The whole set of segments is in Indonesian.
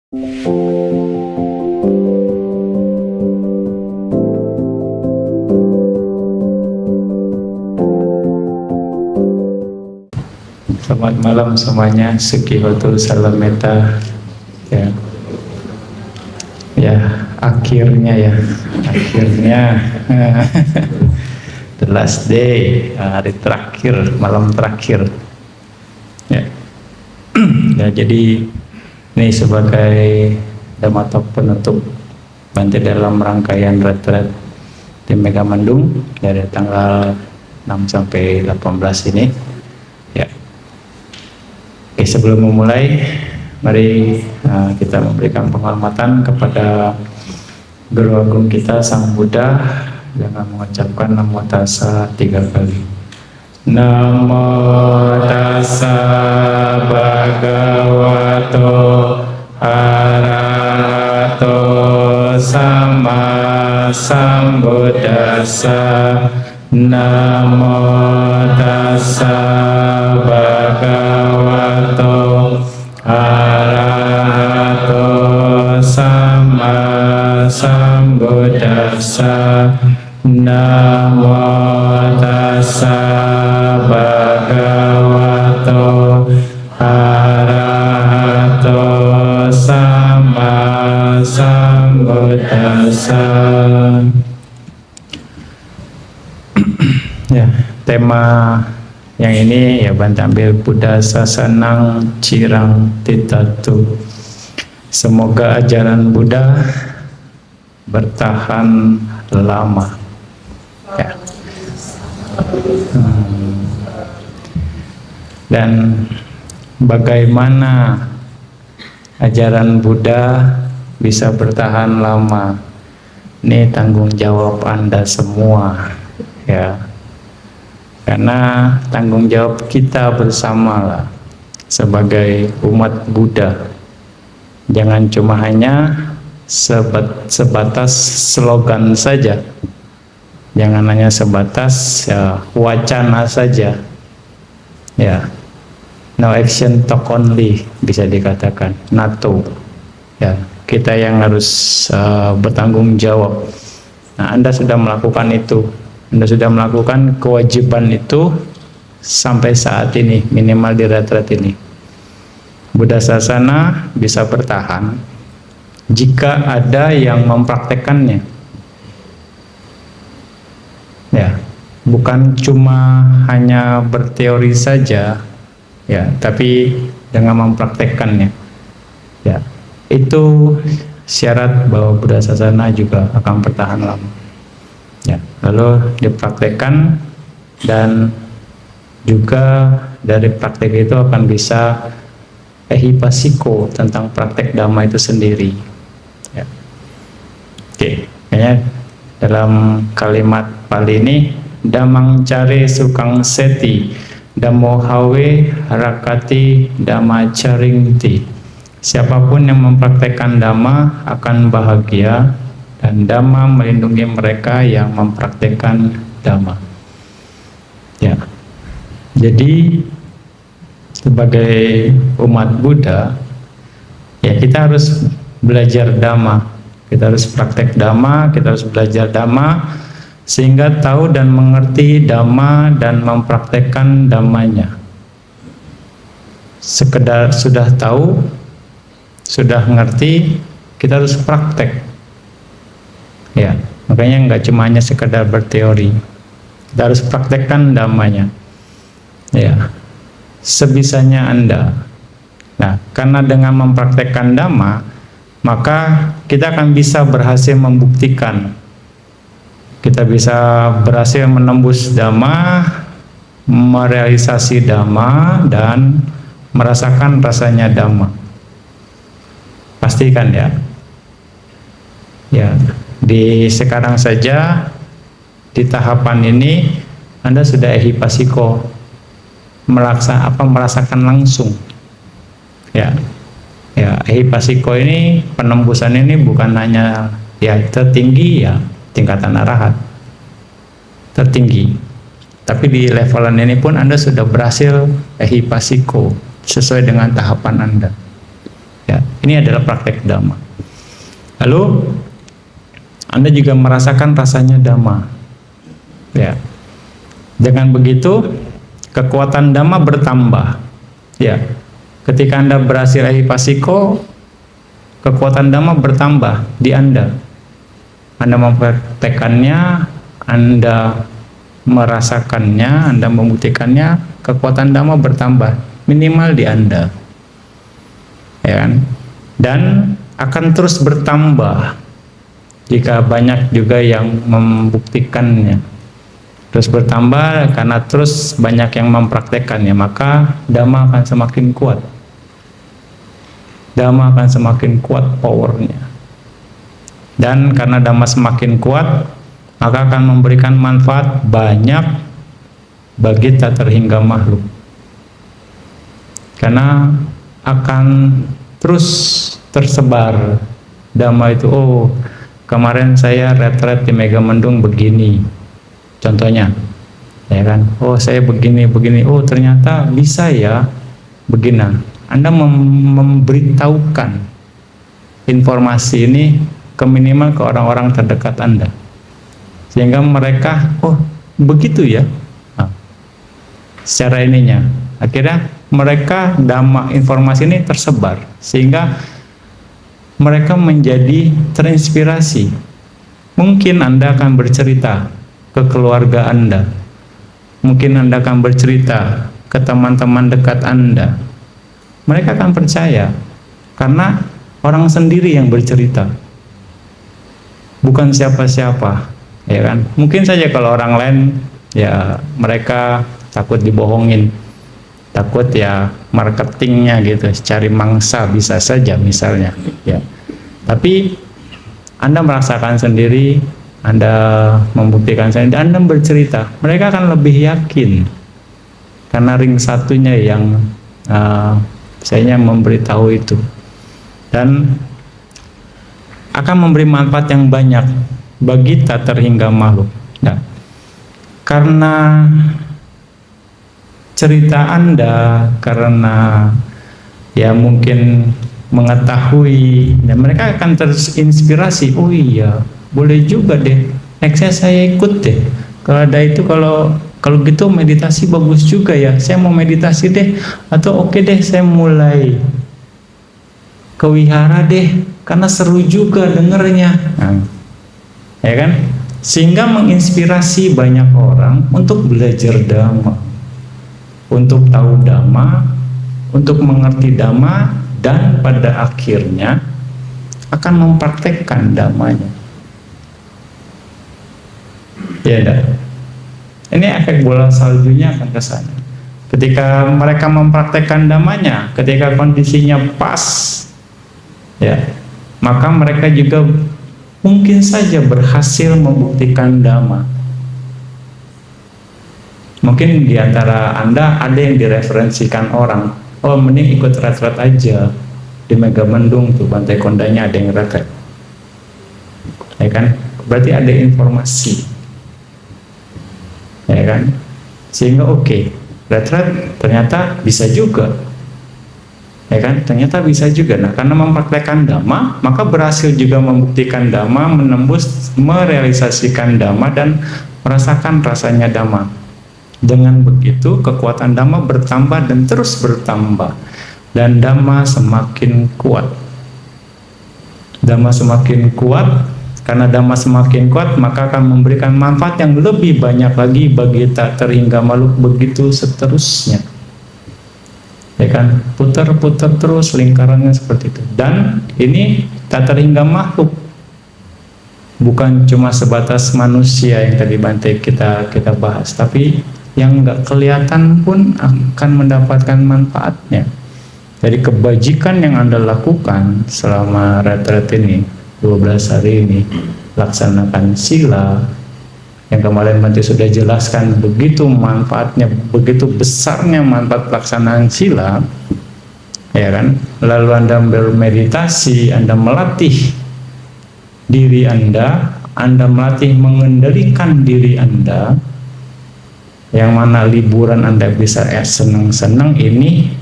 Selamat malam semuanya, Sukihotul Salameta. Akhirnya the last day, hari terakhir, malam terakhir. Jadi ini sebagai dhamma talk penutup Bante dalam rangkaian retret di Megamendung dari tanggal 6 sampai 18 ini. Oke, sebelum memulai, mari kita memberikan penghormatan kepada Guru Agung kita Sang Buddha dengan mengucapkan Namo Tassa 3 kali. Namo Tassa Bhagavato Arahato Sama Sambuddhassa. Namo Tassa Bhagavato Arahato Sama Sambuddhassa. Namo Tassa Bhagavato Arahato Sama Sambuddhassa. Tema yang ini Bante ambil Buddha Sasanang Cirang Titatu. Semoga ajaran Buddha bertahan lama. Dan bagaimana ajaran Buddha bisa bertahan lama? Ini tanggung jawab Anda semua, karena tanggung jawab kita bersama lah sebagai umat Buddha. Jangan cuma hanya sebatas slogan saja, jangan hanya sebatas wacana saja, no action talk only bisa dikatakan, NATO. Kita yang harus bertanggung jawab. Nah, Anda sudah melakukan itu. Anda sudah melakukan kewajiban itu sampai saat ini, minimal di retret ini. Buddha Sasana bisa bertahan jika ada yang mempraktekannya. Bukan cuma hanya berteori saja, tapi dengan mempraktekannya. Itu syarat bahwa Buddha Sasana juga akan bertahan lama. Lalu dipraktekkan, dan juga dari praktek itu akan bisa ehipasiko tentang praktek Dhamma itu sendiri. Kayaknya dalam kalimat Pali ini, Dhammang care sukang seti, Dhammo hawe harakati Dhamma caringti. Siapapun yang mempraktekkan Dhamma akan bahagia, dan Dhamma melindungi mereka yang mempraktekkan Dhamma. Jadi sebagai umat Buddha, kita harus belajar Dhamma, kita harus praktek Dhamma, kita harus belajar Dhamma sehingga tahu dan mengerti Dhamma dan mempraktekkan Dhammanya. Sekedar sudah tahu, sudah ngerti, kita harus praktek. Makanya nggak cuma hanya sekedar berteori, kita harus praktekkan Dhammanya. Sebisanya Anda. Nah, karena dengan mempraktekkan Dhamma, maka kita akan bisa berhasil membuktikan. Kita bisa berhasil menembus Dhamma, merealisasi Dhamma, dan merasakan rasanya Dhamma. Pastikan di sekarang saja, di tahapan ini Anda sudah ehipasiko, merasakan langsung. Ehipasiko ini, penembusan ini bukan hanya tertinggi tingkatan arahat tertinggi, tapi di levelan ini pun Anda sudah berhasil ehipasiko sesuai dengan tahapan Anda. Ya, ini adalah praktek Dhamma. Lalu Anda juga merasakan rasanya Dhamma. Ya. Dengan begitu kekuatan Dhamma bertambah. Ya. Ketika Anda berhasil ahipasiko, kekuatan Dhamma bertambah di Anda. Anda mempraktekannya, Anda merasakannya, Anda membuktikannya, kekuatan Dhamma bertambah minimal di Anda. Ya kan? Dan akan terus bertambah jika banyak juga yang membuktikannya. Terus bertambah karena terus banyak yang mempraktekannya, maka Dhamma akan semakin kuat. Dhamma akan semakin kuat powernya. Dan karena Dhamma semakin kuat, maka akan memberikan manfaat banyak bagi tak terhingga makhluk. Karena akan terus tersebar Dhamma itu. Oh, kemarin saya retret di Megamendung begini, contohnya, ya kan? Oh, saya begini. Oh, ternyata bisa ya begini. Anda memberitahukan informasi ini ke minimal ke orang-orang terdekat Anda, sehingga mereka, oh begitu ya. Nah, secara ininya, akhirnya mereka Dhamma informasi ini tersebar, sehingga mereka menjadi terinspirasi. Mungkin Anda akan bercerita ke keluarga Anda, mungkin Anda akan bercerita ke teman-teman dekat Anda. Mereka akan percaya karena orang sendiri yang bercerita, bukan siapa-siapa, ya kan? Mungkin saja kalau orang lain, ya mereka takut dibohongin, takut ya marketingnya gitu, cari mangsa bisa saja misalnya, ya. Tapi Anda merasakan sendiri, Anda membuktikan sendiri, Anda bercerita, mereka akan lebih yakin karena ring satunya yang saya memberitahu itu, dan akan memberi manfaat yang banyak bagi tak terhingga makhluk. Nah, karena cerita Anda, karena ya mungkin mengetahui, dan mereka akan terinspirasi. Oh iya, boleh juga deh, nextnya saya ikut deh. Kalau ada itu, kalau gitu meditasi bagus juga ya, saya mau meditasi deh, atau oke deh saya mulai ke wihara deh, karena seru juga dengernya. Nah, ya kan? Sehingga menginspirasi banyak orang untuk belajar Dhamma, untuk tahu Dhamma, untuk mengerti Dhamma, dan pada akhirnya akan mempraktekkan Dhammanya. Ya dah. Ini efek bola saljunya akan ke sana. Ketika mereka mempraktekkan Dhammanya, ketika kondisinya pas, ya, maka mereka juga mungkin saja berhasil membuktikan Dhamma. Mungkin di antara Anda ada yang direferensikan orang, oh mending ikut retret aja di Megamendung tuh, Bantai Kondanya ada yang retret, ya kan? Berarti ada informasi, ya kan? Sehingga oke, retret ternyata bisa juga, ya kan? Ternyata bisa juga. Nah, karena mempraktekkan Dhamma, maka berhasil juga membuktikan Dhamma, menembus, merealisasikan Dhamma, dan merasakan rasanya Dhamma. Dengan begitu kekuatan Dhamma bertambah dan terus bertambah, dan Dhamma semakin kuat. Dhamma semakin kuat. Karena Dhamma semakin kuat, maka akan memberikan manfaat yang lebih banyak lagi bagi tak terhingga makhluk, begitu seterusnya. Ya kan, putar-putar terus lingkarannya seperti itu. Dan ini tak terhingga makhluk, bukan cuma sebatas manusia yang tadi Bante kita bahas, tapi yang nggak kelihatan pun akan mendapatkan manfaatnya. Jadi kebajikan yang Anda lakukan selama retret ini, 12 hari ini, laksanakan sila, yang kemarin Bante sudah jelaskan begitu manfaatnya, begitu besarnya manfaat pelaksanaan sila, ya kan? Lalu Anda bermeditasi, Anda melatih diri Anda melatih mengendalikan diri Anda, yang mana liburan Anda bisa senang-senang, ini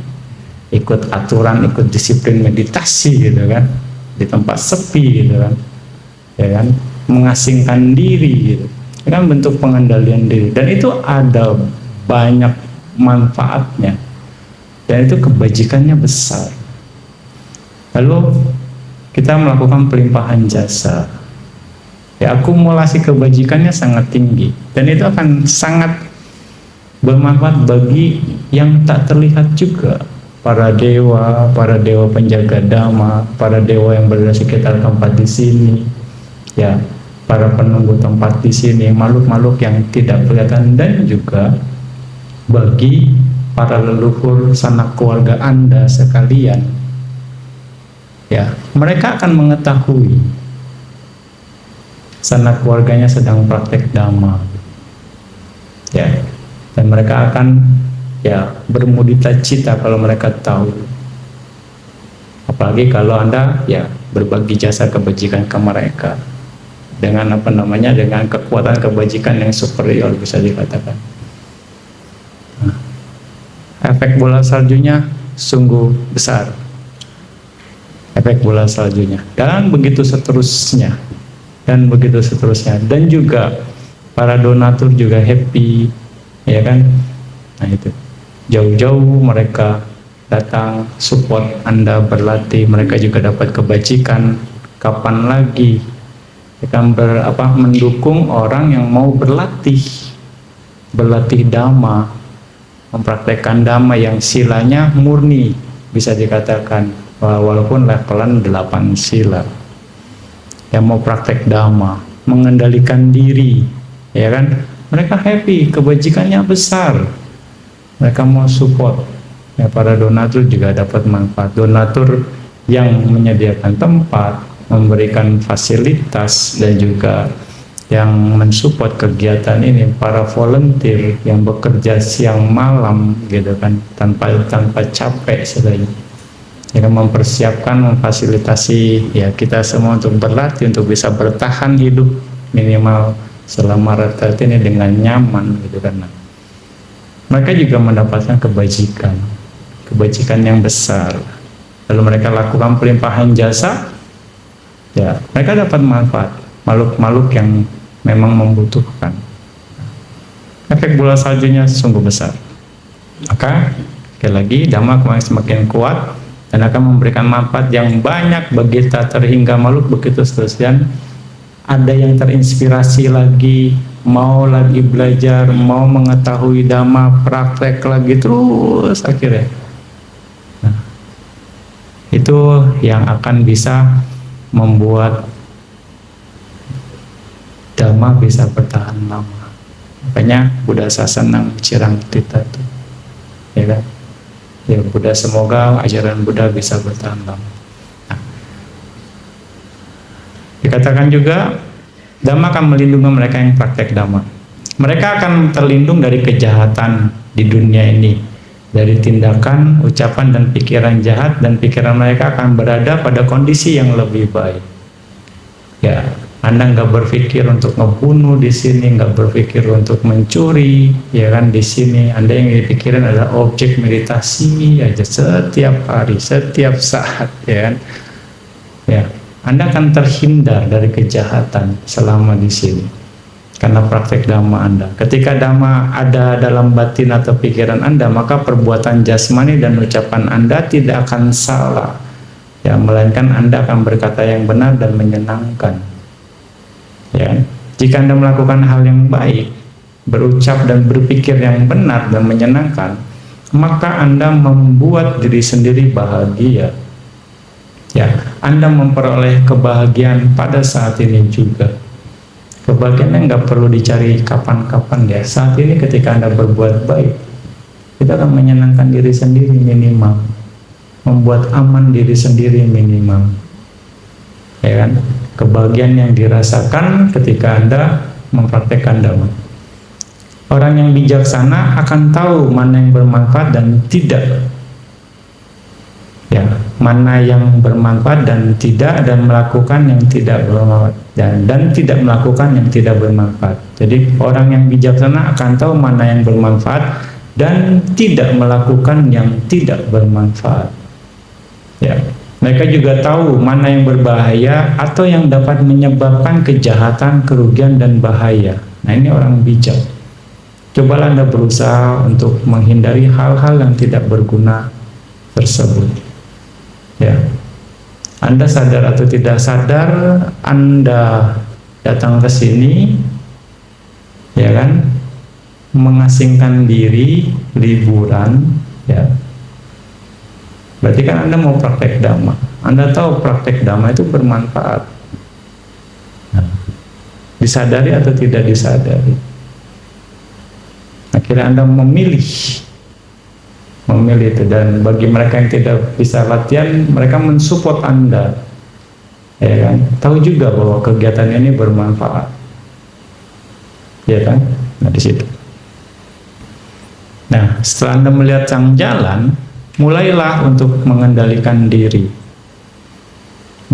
ikut aturan, ikut disiplin meditasi gitu kan, di tempat sepi gitu kan, ya kan, mengasingkan diri gitu, itu kan bentuk pengendalian diri, dan itu ada banyak manfaatnya dan itu kebajikannya besar. Lalu kita melakukan pelimpahan jasa, ya akumulasi kebajikannya sangat tinggi dan itu akan sangat bermanfaat bagi yang tak terlihat juga, para dewa penjaga dhamma, para dewa yang berada sekitar tempat di sini, ya, para penunggu tempat di sini, makhluk-makhluk yang tidak kelihatan, dan juga bagi para leluhur sanak keluarga Anda sekalian, ya, mereka akan mengetahui sanak keluarganya sedang praktek dhamma, ya, dan mereka akan, ya, bermudita cita kalau mereka tahu. Apalagi kalau Anda, ya, berbagi jasa kebajikan ke mereka dengan dengan kekuatan kebajikan yang superior, bisa dikatakan. Nah, efek bola saljunya sungguh besar. Efek bola saljunya. Dan begitu seterusnya. Dan juga para donatur juga happy, ya kan? Nah itu. Jauh-jauh mereka datang support Anda berlatih, mereka juga dapat kebajikan. Kapan lagi akan mendukung orang yang mau berlatih dhamma, mempraktekkan dhamma yang silanya murni, bisa dikatakan, walaupun levelan 8 sila, yang mau praktek dhamma, mengendalikan diri, ya kan, mereka happy, kebajikannya besar. Mereka mau support, ya, para donatur juga dapat manfaat. Donatur yang menyediakan tempat, memberikan fasilitas, dan juga yang mensupport kegiatan ini, para volunteer yang bekerja siang malam gitu kan, tanpa capek sebenarnya, yang mempersiapkan, memfasilitasi, ya, kita semua untuk berlatih, untuk bisa bertahan hidup minimal selama retret ini dengan nyaman gitu kan. Mereka juga mendapatkan kebajikan yang besar. Lalu mereka lakukan pelimpahan jasa, ya, mereka dapat manfaat, makhluk-makhluk yang memang membutuhkan. Efek bola saljunya sungguh besar. Maka sekali lagi, dhamma akan semakin kuat dan akan memberikan manfaat yang banyak bagi tak terhingga makhluk. Begitu seterusnya, ada yang terinspirasi lagi, mau lagi belajar, mau mengetahui dhamma, praktek lagi terus akhirnya. Nah, itu yang akan bisa membuat dhamma bisa bertahan lama. Makanya Buddha Sasanang Cirang Tita itu, ya kan? Ya, Buddha, semoga ajaran Buddha bisa bertahan lama. Nah, dikatakan juga dhamma akan melindungi mereka yang praktek dhamma. Mereka akan terlindung dari kejahatan di dunia ini, dari tindakan, ucapan, dan pikiran jahat, dan pikiran mereka akan berada pada kondisi yang lebih baik. Ya, Anda nggak berpikir untuk ngebunuh di sini, nggak berpikir untuk mencuri, ya kan, di sini. Anda yang dipikirin adalah objek meditasi aja setiap hari, setiap saat, ya kan. Ya, Anda akan terhindar dari kejahatan selama di sini karena praktek dhamma Anda. Ketika dhamma ada dalam batin atau pikiran Anda, maka perbuatan jasmani dan ucapan Anda tidak akan salah, ya, melainkan Anda akan berkata yang benar dan menyenangkan. Ya, jika Anda melakukan hal yang baik, berucap dan berpikir yang benar dan menyenangkan, maka Anda membuat diri sendiri bahagia. Ya, Anda memperoleh kebahagiaan pada saat ini juga. Kebahagiaan nggak perlu dicari kapan-kapan, ya. Saat ini ketika Anda berbuat baik, kita akan menyenangkan diri sendiri minimal, membuat aman diri sendiri minimal, ya kan? Kebahagiaan yang dirasakan ketika Anda mempraktekkan dhamma. Orang yang bijaksana akan tahu mana yang bermanfaat dan tidak, ya, mana yang bermanfaat dan tidak, dan melakukan yang tidak bermanfaat, dan tidak melakukan yang tidak bermanfaat. Jadi orang yang bijaksana akan tahu mana yang bermanfaat dan tidak melakukan yang tidak bermanfaat. Ya, mereka juga tahu mana yang berbahaya atau yang dapat menyebabkan kejahatan, kerugian, dan bahaya. Nah, ini orang bijak. Cobalah Anda berusaha untuk menghindari hal-hal yang tidak berguna tersebut. Ya, Anda sadar atau tidak sadar, Anda datang ke sini, ya kan, mengasingkan diri, liburan, ya. Berarti kan Anda mau praktek dhamma. Anda tahu praktek dhamma itu bermanfaat. Nah, disadari atau tidak disadari. Akhirnya Anda memilih itu, dan bagi mereka yang tidak bisa latihan, mereka mensupport Anda, ya kan? Tahu juga bahwa kegiatan ini bermanfaat, ya kan? Nah, di situ. Nah, setelah Anda melihat sang jalan, mulailah untuk mengendalikan diri.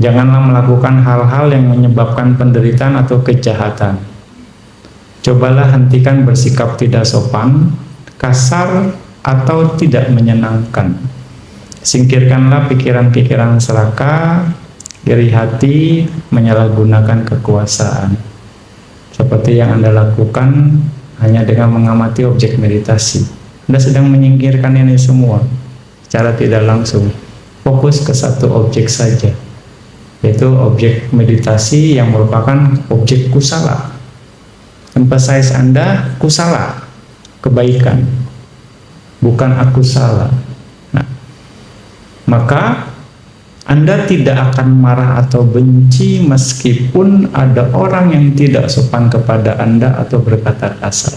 Janganlah melakukan hal-hal yang menyebabkan penderitaan atau kejahatan. Cobalah hentikan bersikap tidak sopan, kasar, atau tidak menyenangkan. Singkirkanlah pikiran-pikiran serakah, iri hati, menyalahgunakan kekuasaan. Seperti yang Anda lakukan hanya dengan mengamati objek meditasi. Anda sedang menyingkirkan ini semua secara tidak langsung. Fokus ke satu objek saja, yaitu objek meditasi yang merupakan objek kusala. Emphasize Anda kusala, kebaikan, bukan aku salah. Nah, maka Anda tidak akan marah atau benci meskipun ada orang yang tidak sopan kepada Anda atau berkata kasar.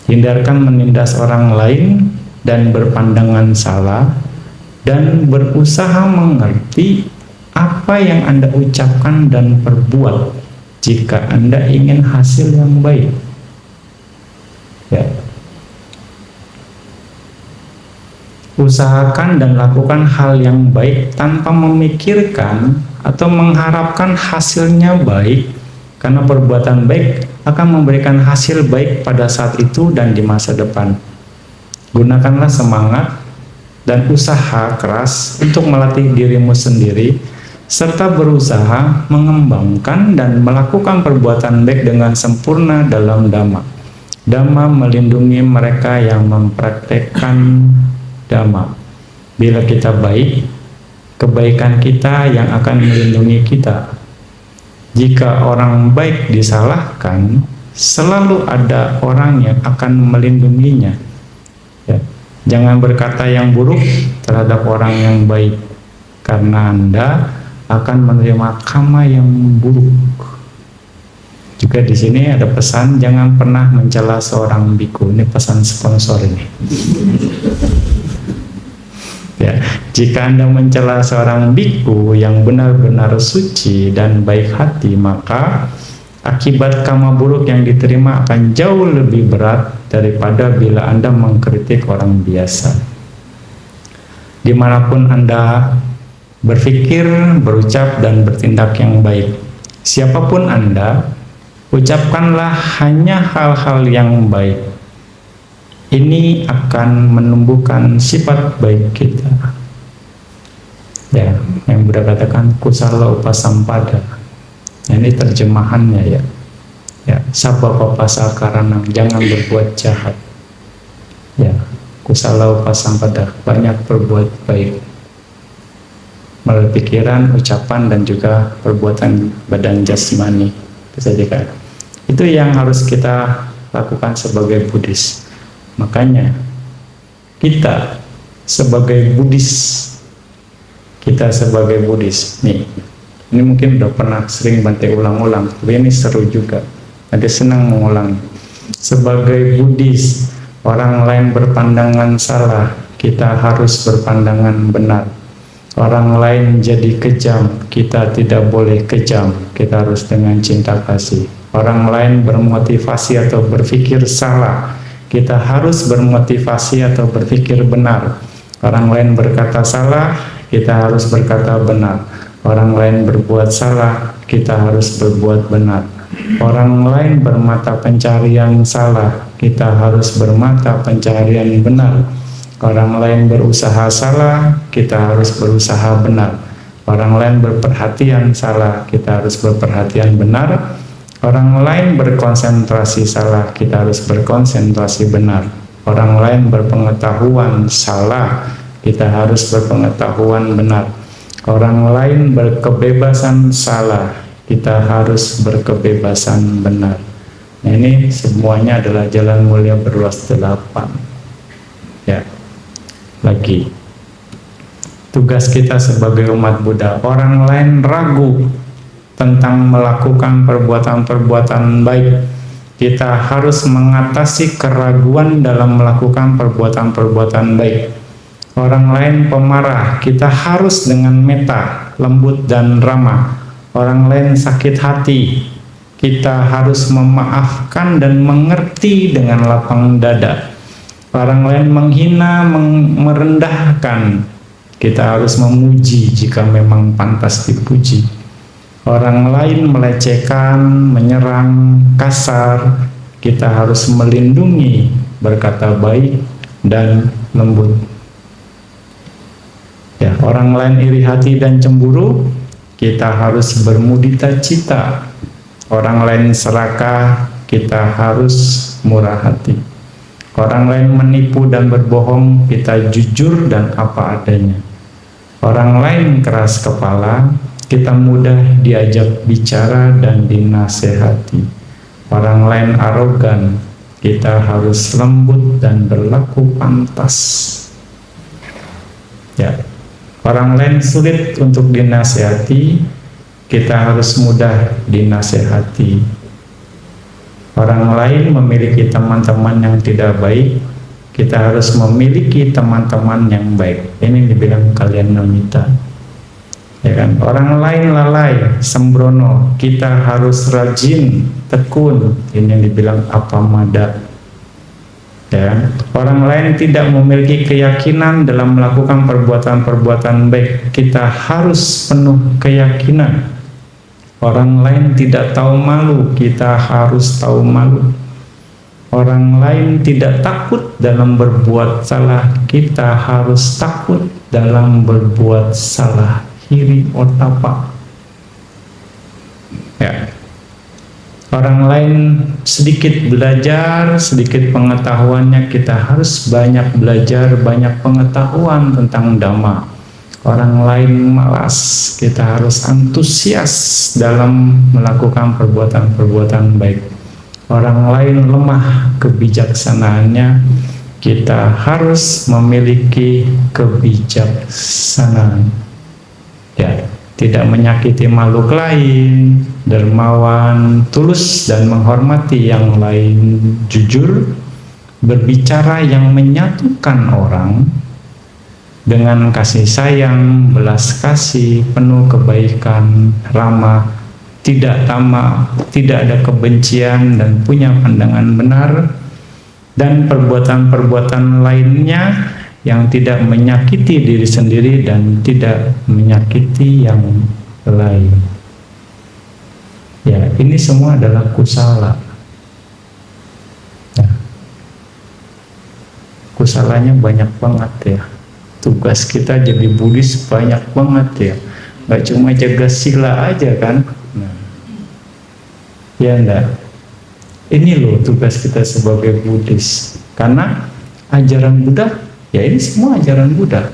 Hindarkan menindas orang lain dan berpandangan salah, dan berusaha mengerti apa yang Anda ucapkan dan perbuat jika Anda ingin hasil yang baik. Ya. Usahakan dan lakukan hal yang baik tanpa memikirkan atau mengharapkan hasilnya baik, karena perbuatan baik akan memberikan hasil baik pada saat itu dan di masa depan. Gunakanlah semangat dan usaha keras untuk melatih dirimu sendiri, serta berusaha mengembangkan dan melakukan perbuatan baik dengan sempurna dalam Dhamma. Dhamma melindungi mereka yang mempraktekkan Dhamma. Bila kita baik, kebaikan kita yang akan melindungi kita. Jika orang baik disalahkan, selalu ada orang yang akan melindunginya. Ya. Jangan berkata yang buruk terhadap orang yang baik, karena Anda akan menerima karma yang buruk. Juga di sini ada pesan, jangan pernah mencela seorang biku. Ini pesan sponsor ini. Ya, jika Anda mencela seorang biku yang benar-benar suci dan baik hati, maka akibat karma buruk yang diterima akan jauh lebih berat daripada bila Anda mengkritik orang biasa. Dimanapun Anda berpikir, berucap, dan bertindak yang baik, siapapun Anda, ucapkanlah hanya hal-hal yang baik. Ini akan menumbuhkan sifat baik kita. Ya, yang Buddha katakan kusala upasampada. Ini terjemahannya ya. Ya, sabba papasakaranam, jangan berbuat jahat. Ya, kusala upasampada, banyak berbuat baik. Melalui pikiran, ucapan, dan juga perbuatan badan jasmani. Itu yang harus kita lakukan sebagai Buddhis. Makanya kita sebagai Buddhis, nih, ini mungkin udah pernah sering Bante ulang-ulang, tapi ini seru juga, nanti senang mengulang. Sebagai Buddhis, orang lain berpandangan salah, kita harus berpandangan benar. Orang lain jadi kejam, kita tidak boleh kejam, kita harus dengan cinta kasih. Orang lain bermotivasi atau berpikir salah, kita harus bermotivasi atau berpikir benar. Orang lain berkata salah, kita harus berkata benar. Orang lain berbuat salah, kita harus berbuat benar. Orang lain bermata pencarian salah, kita harus bermata pencarian benar. Orang lain berusaha salah, kita harus berusaha benar. Orang lain berperhatian salah, kita harus berperhatian benar. Orang lain berkonsentrasi salah, kita harus berkonsentrasi benar. Orang lain berpengetahuan salah, kita harus berpengetahuan benar. Orang lain berkebebasan salah, kita harus berkebebasan benar. Nah, ini semuanya adalah jalan mulia berluas 8. Ya, lagi tugas kita sebagai umat Buddha. Orang lain ragu tentang melakukan perbuatan-perbuatan baik, kita harus mengatasi keraguan dalam melakukan perbuatan-perbuatan baik. Orang lain pemarah, kita harus dengan meta, lembut dan ramah. Orang lain sakit hati, kita harus memaafkan dan mengerti dengan lapang dada. Orang lain menghina, merendahkan, kita harus memuji jika memang pantas dipuji. Orang lain melecehkan, menyerang, kasar, kita harus melindungi, berkata baik dan lembut. Ya, orang lain iri hati dan cemburu, kita harus bermudita cita. Orang lain serakah, kita harus murah hati. Orang lain menipu dan berbohong, kita jujur dan apa adanya. Orang lain keras kepala, kita mudah diajak bicara dan dinasehati. Orang lain arogan, kita harus lembut dan berlaku pantas. Ya, orang lain sulit untuk dinasehati, kita harus mudah dinasehati. Orang lain memiliki teman-teman yang tidak baik, kita harus memiliki teman-teman yang baik. Ini dibilang kalian namita. Ya kan? Orang lain lalai, sembrono, kita harus rajin, tekun. Ini yang dibilang apamada. Ya. Orang lain tidak memiliki keyakinan dalam melakukan perbuatan-perbuatan baik, kita harus penuh keyakinan. Orang lain tidak tahu malu, kita harus tahu malu. Orang lain tidak takut dalam berbuat salah, kita harus takut dalam berbuat salah. Hiri otapa. Ya. Orang lain sedikit belajar, sedikit pengetahuannya, kita harus banyak belajar, banyak pengetahuan tentang Dhamma. Orang lain malas, kita harus antusias dalam melakukan perbuatan-perbuatan baik. Orang lain lemah kebijaksanaannya, kita harus memiliki kebijaksanaan. Ya, tidak menyakiti makhluk lain, dermawan, tulus dan menghormati yang lain, jujur, berbicara yang menyatukan orang, dengan kasih sayang, belas kasih, penuh kebaikan, ramah, tidak tamak, tidak ada kebencian dan punya pandangan benar, dan perbuatan-perbuatan lainnya yang tidak menyakiti diri sendiri dan tidak menyakiti yang lain. Ya, ini semua adalah kusala. Ya. Kusalanya banyak banget ya. Tugas kita jadi Buddhis banyak banget ya. Gak cuma jaga sila aja kan. Nah. Ya enggak. Ini loh tugas kita sebagai Buddhis. Karena ajaran Buddha, ya ini semua ajaran Buddha.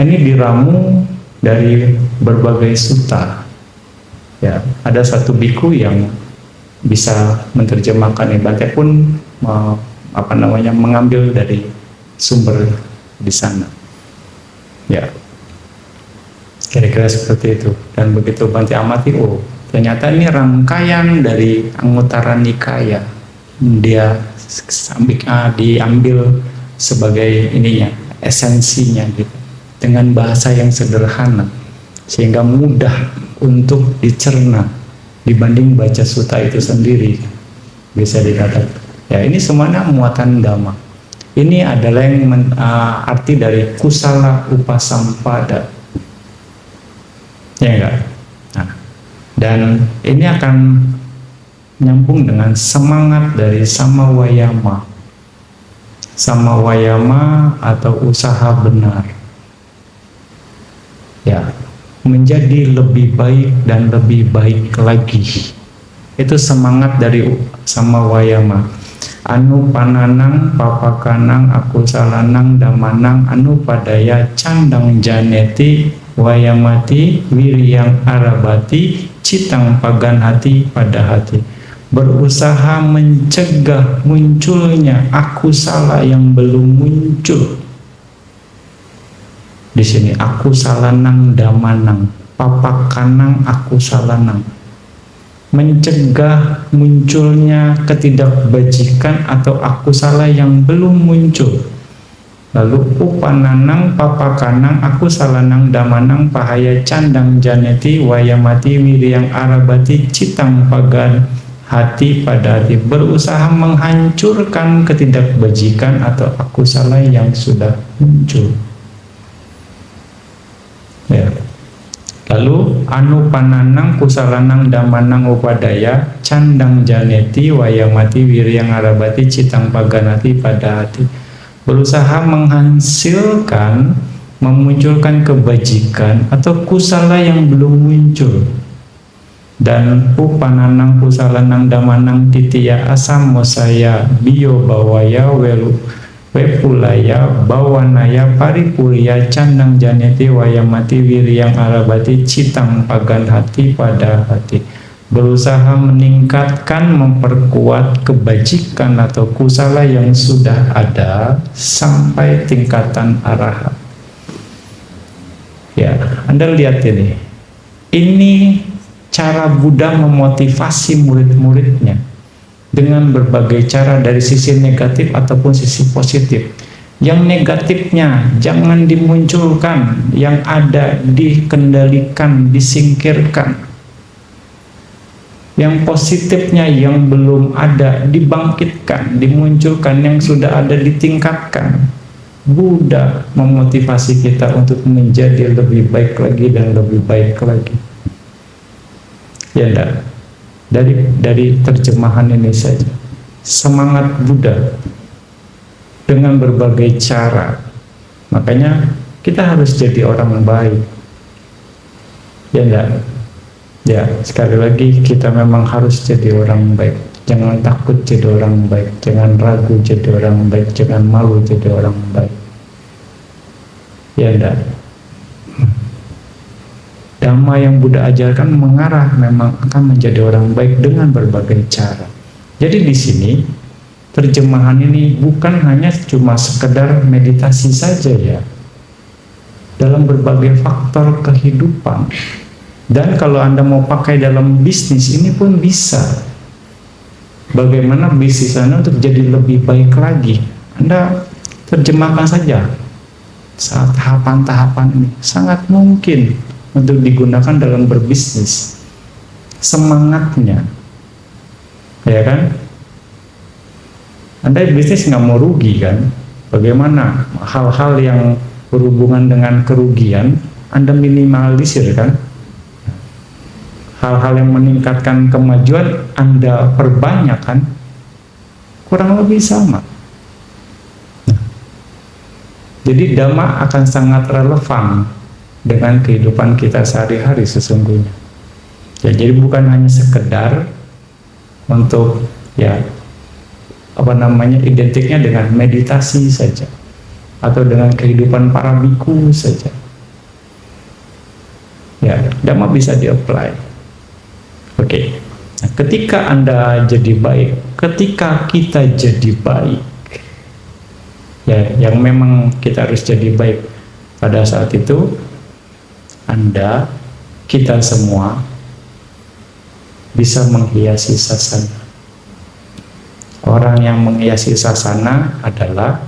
Ini diramu dari berbagai sutta. Ya, ada satu biku yang bisa menerjemahkan ibadah pun mengambil dari sumber di sana. Ya, kira-kira seperti itu. Dan begitu Bhante amati, oh ternyata ini rangkaian dari Anguttara Nikaya. Dia diambil sebagai ininya, esensinya gitu, dengan bahasa yang sederhana sehingga mudah untuk dicerna dibanding baca sutta itu sendiri, bisa dikatakan. Ya, ini semuanya muatan Dhamma. Ini adalah yang arti dari kusala upasampada. Ya enggak? Nah, Dan ini akan nyambung dengan semangat dari samawayama. Samawayama atau usaha benar. Ya, menjadi lebih baik dan lebih baik lagi. Itu semangat dari samawayama. Anu pananang papakanang aku salanang damanang anu padaya candang janeti wayamati wiriyang arabati citang pagan hati pada hati. Berusaha mencegah munculnya aku salah yang belum muncul. Di sini aku salanang damanang, papakanang aku salanang. Mencegah munculnya ketidakbajikan atau aku salah yang belum muncul. Lalu upananang papakanang aku salanang damanang pahaya candang janeti wayamati wiriyang arabati citang pagan hati pada hati. Berusaha menghancurkan ketidakbajikan atau aku salah yang sudah muncul. Ya. Lalu anu pananang kusalanang damanang upadaya candang janeti wayamati wiriyang arabati citang paganati pada hati. Berusaha menghasilkan, memunculkan kebajikan atau kusala yang belum muncul. Dan upananang kusalanang damanang titiya asam mosaya bio bawaya welu wepulaya bawanaya paripurya candang janeti wayamati wiriyang arabati citang pagan hati pada hati. Berusaha meningkatkan, memperkuat kebajikan atau kusala yang sudah ada sampai tingkatan arahat. Ya, Anda lihat ini. Ini cara Buddha memotivasi murid-muridnya dengan berbagai cara dari sisi negatif ataupun sisi positif. Yang negatifnya jangan dimunculkan, yang ada dikendalikan, disingkirkan. Yang positifnya yang belum ada dibangkitkan, dimunculkan, yang sudah ada ditingkatkan. Buddha memotivasi kita untuk menjadi lebih baik lagi dan lebih baik lagi. Ya enggak? Dari terjemahan ini saja, semangat Buddha dengan berbagai cara. Makanya kita harus jadi orang baik. Ya enggak? Ya, sekali lagi kita memang harus jadi orang baik. Jangan takut jadi orang baik, jangan ragu jadi orang baik, jangan malu jadi orang baik. Ya enggak? Dhamma yang Buddha ajarkan mengarah memang akan menjadi orang baik dengan berbagai cara. Jadi di sini terjemahan ini bukan hanya cuma sekedar meditasi saja ya. Dalam berbagai faktor kehidupan. Dan kalau Anda mau pakai dalam bisnis ini pun bisa. Bagaimana bisnis Anda untuk jadi lebih baik lagi? Anda terjemahkan saja saat tahapan-tahapan ini. Sangat mungkin untuk digunakan dalam berbisnis. Semangatnya, ya kan? Anda bisnis nggak mau rugi kan? Bagaimana hal-hal yang berhubungan dengan kerugian Anda minimalisir kan? Hal-hal yang meningkatkan kemajuan Anda perbanyak kan? Kurang lebih sama. Jadi Dhamma akan sangat relevan dengan kehidupan kita sehari-hari sesungguhnya. Ya, jadi bukan hanya sekedar untuk identiknya dengan meditasi saja atau dengan kehidupan para biku saja. Ya, Dhamma bisa di-apply. Oke. Nah, ketika Anda jadi baik, ketika kita jadi baik, ya, yang memang kita harus jadi baik pada saat itu, Anda, kita semua bisa menghiasi sasana. Orang yang menghiasi sasana adalah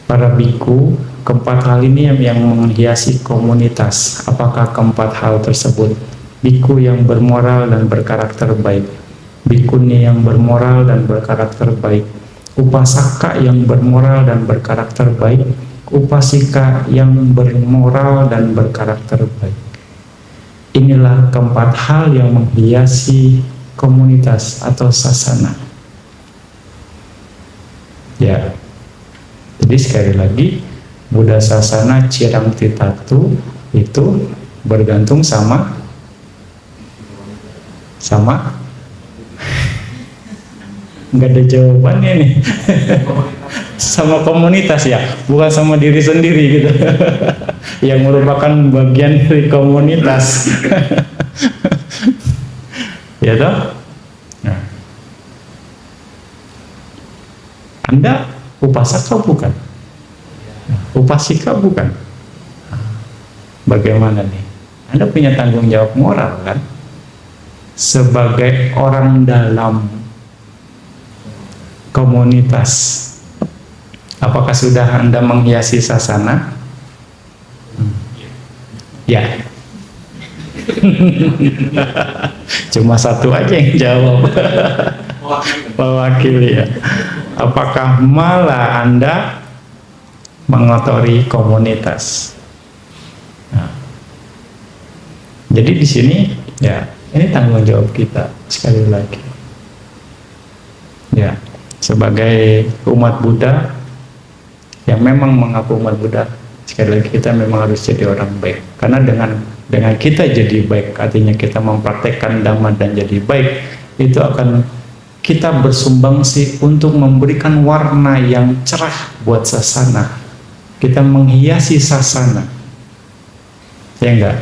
para biku. Keempat hal ini yang menghiasi komunitas. Apakah keempat hal tersebut? Biku yang bermoral dan berkarakter baik, bikuni yang bermoral dan berkarakter baik, upasaka yang bermoral dan berkarakter baik, upasika yang bermoral dan berkarakter baik. Inilah keempat hal yang menghiasi komunitas atau sasana. Ya, jadi sekali lagi, Buddha Sasana Cirang Titatu itu bergantung sama nggak ada jawabannya nih. Sama komunitas ya, bukan sama diri sendiri gitu. Yang merupakan bagian dari komunitas. Ya toh? Nah. Anda upasaka bukan? Upasika bukan? Bagaimana nih? Anda punya tanggung jawab moral kan? Sebagai orang dalam komunitas, apakah sudah Anda menghiasi sasana? Ya. Cuma satu aja yang jawab. Mewakili ya. Apakah malah Anda mengotori komunitas? Nah. Jadi di sini ya, ini tanggung jawab kita sekali lagi. Ya, sebagai umat Buddha yang memang mengaku umat Buddha, sekali lagi kita memang harus jadi orang baik. Karena dengan kita jadi baik, artinya kita mempraktekkan Dhamma dan jadi baik, itu akan kita bersumbangsi untuk memberikan warna yang cerah buat sasana. Kita menghiasi sasana. Ya enggak?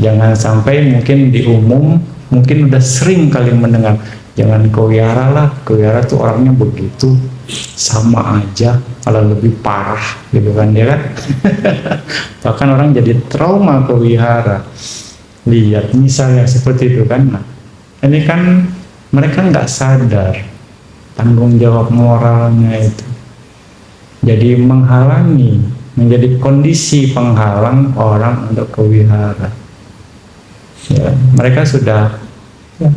Jangan sampai mungkin di umum, mungkin udah sering kali mendengar, jangan kau wihara lah, kau wihara tuh orangnya begitu, sama aja, malah lebih parah, gitu kan ya kan? Bahkan orang jadi trauma ke wihara. Lihat misalnya seperti itu kan. Nah, ini kan mereka nggak sadar tanggung jawab moralnya itu. Jadi menghalangi, menjadi kondisi penghalang orang untuk ke wihara. Ya, mereka sudah ya,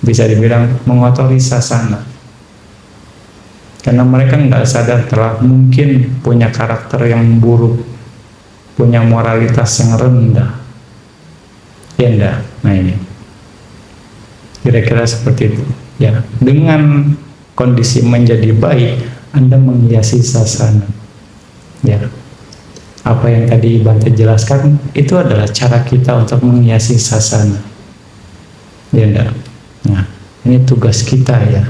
bisa dibilang mengotori sasana. Karena mereka nggak sadar telah mungkin punya karakter yang buruk, punya moralitas yang rendah. Ya enggak? Nah ini kira-kira seperti itu. Ya, dengan kondisi menjadi baik, Anda menghiasi sasana. Ya, apa yang tadi Bante jelaskan itu adalah cara kita untuk menghiasi sasana. Ya enggak? Nah, ini tugas kita ya,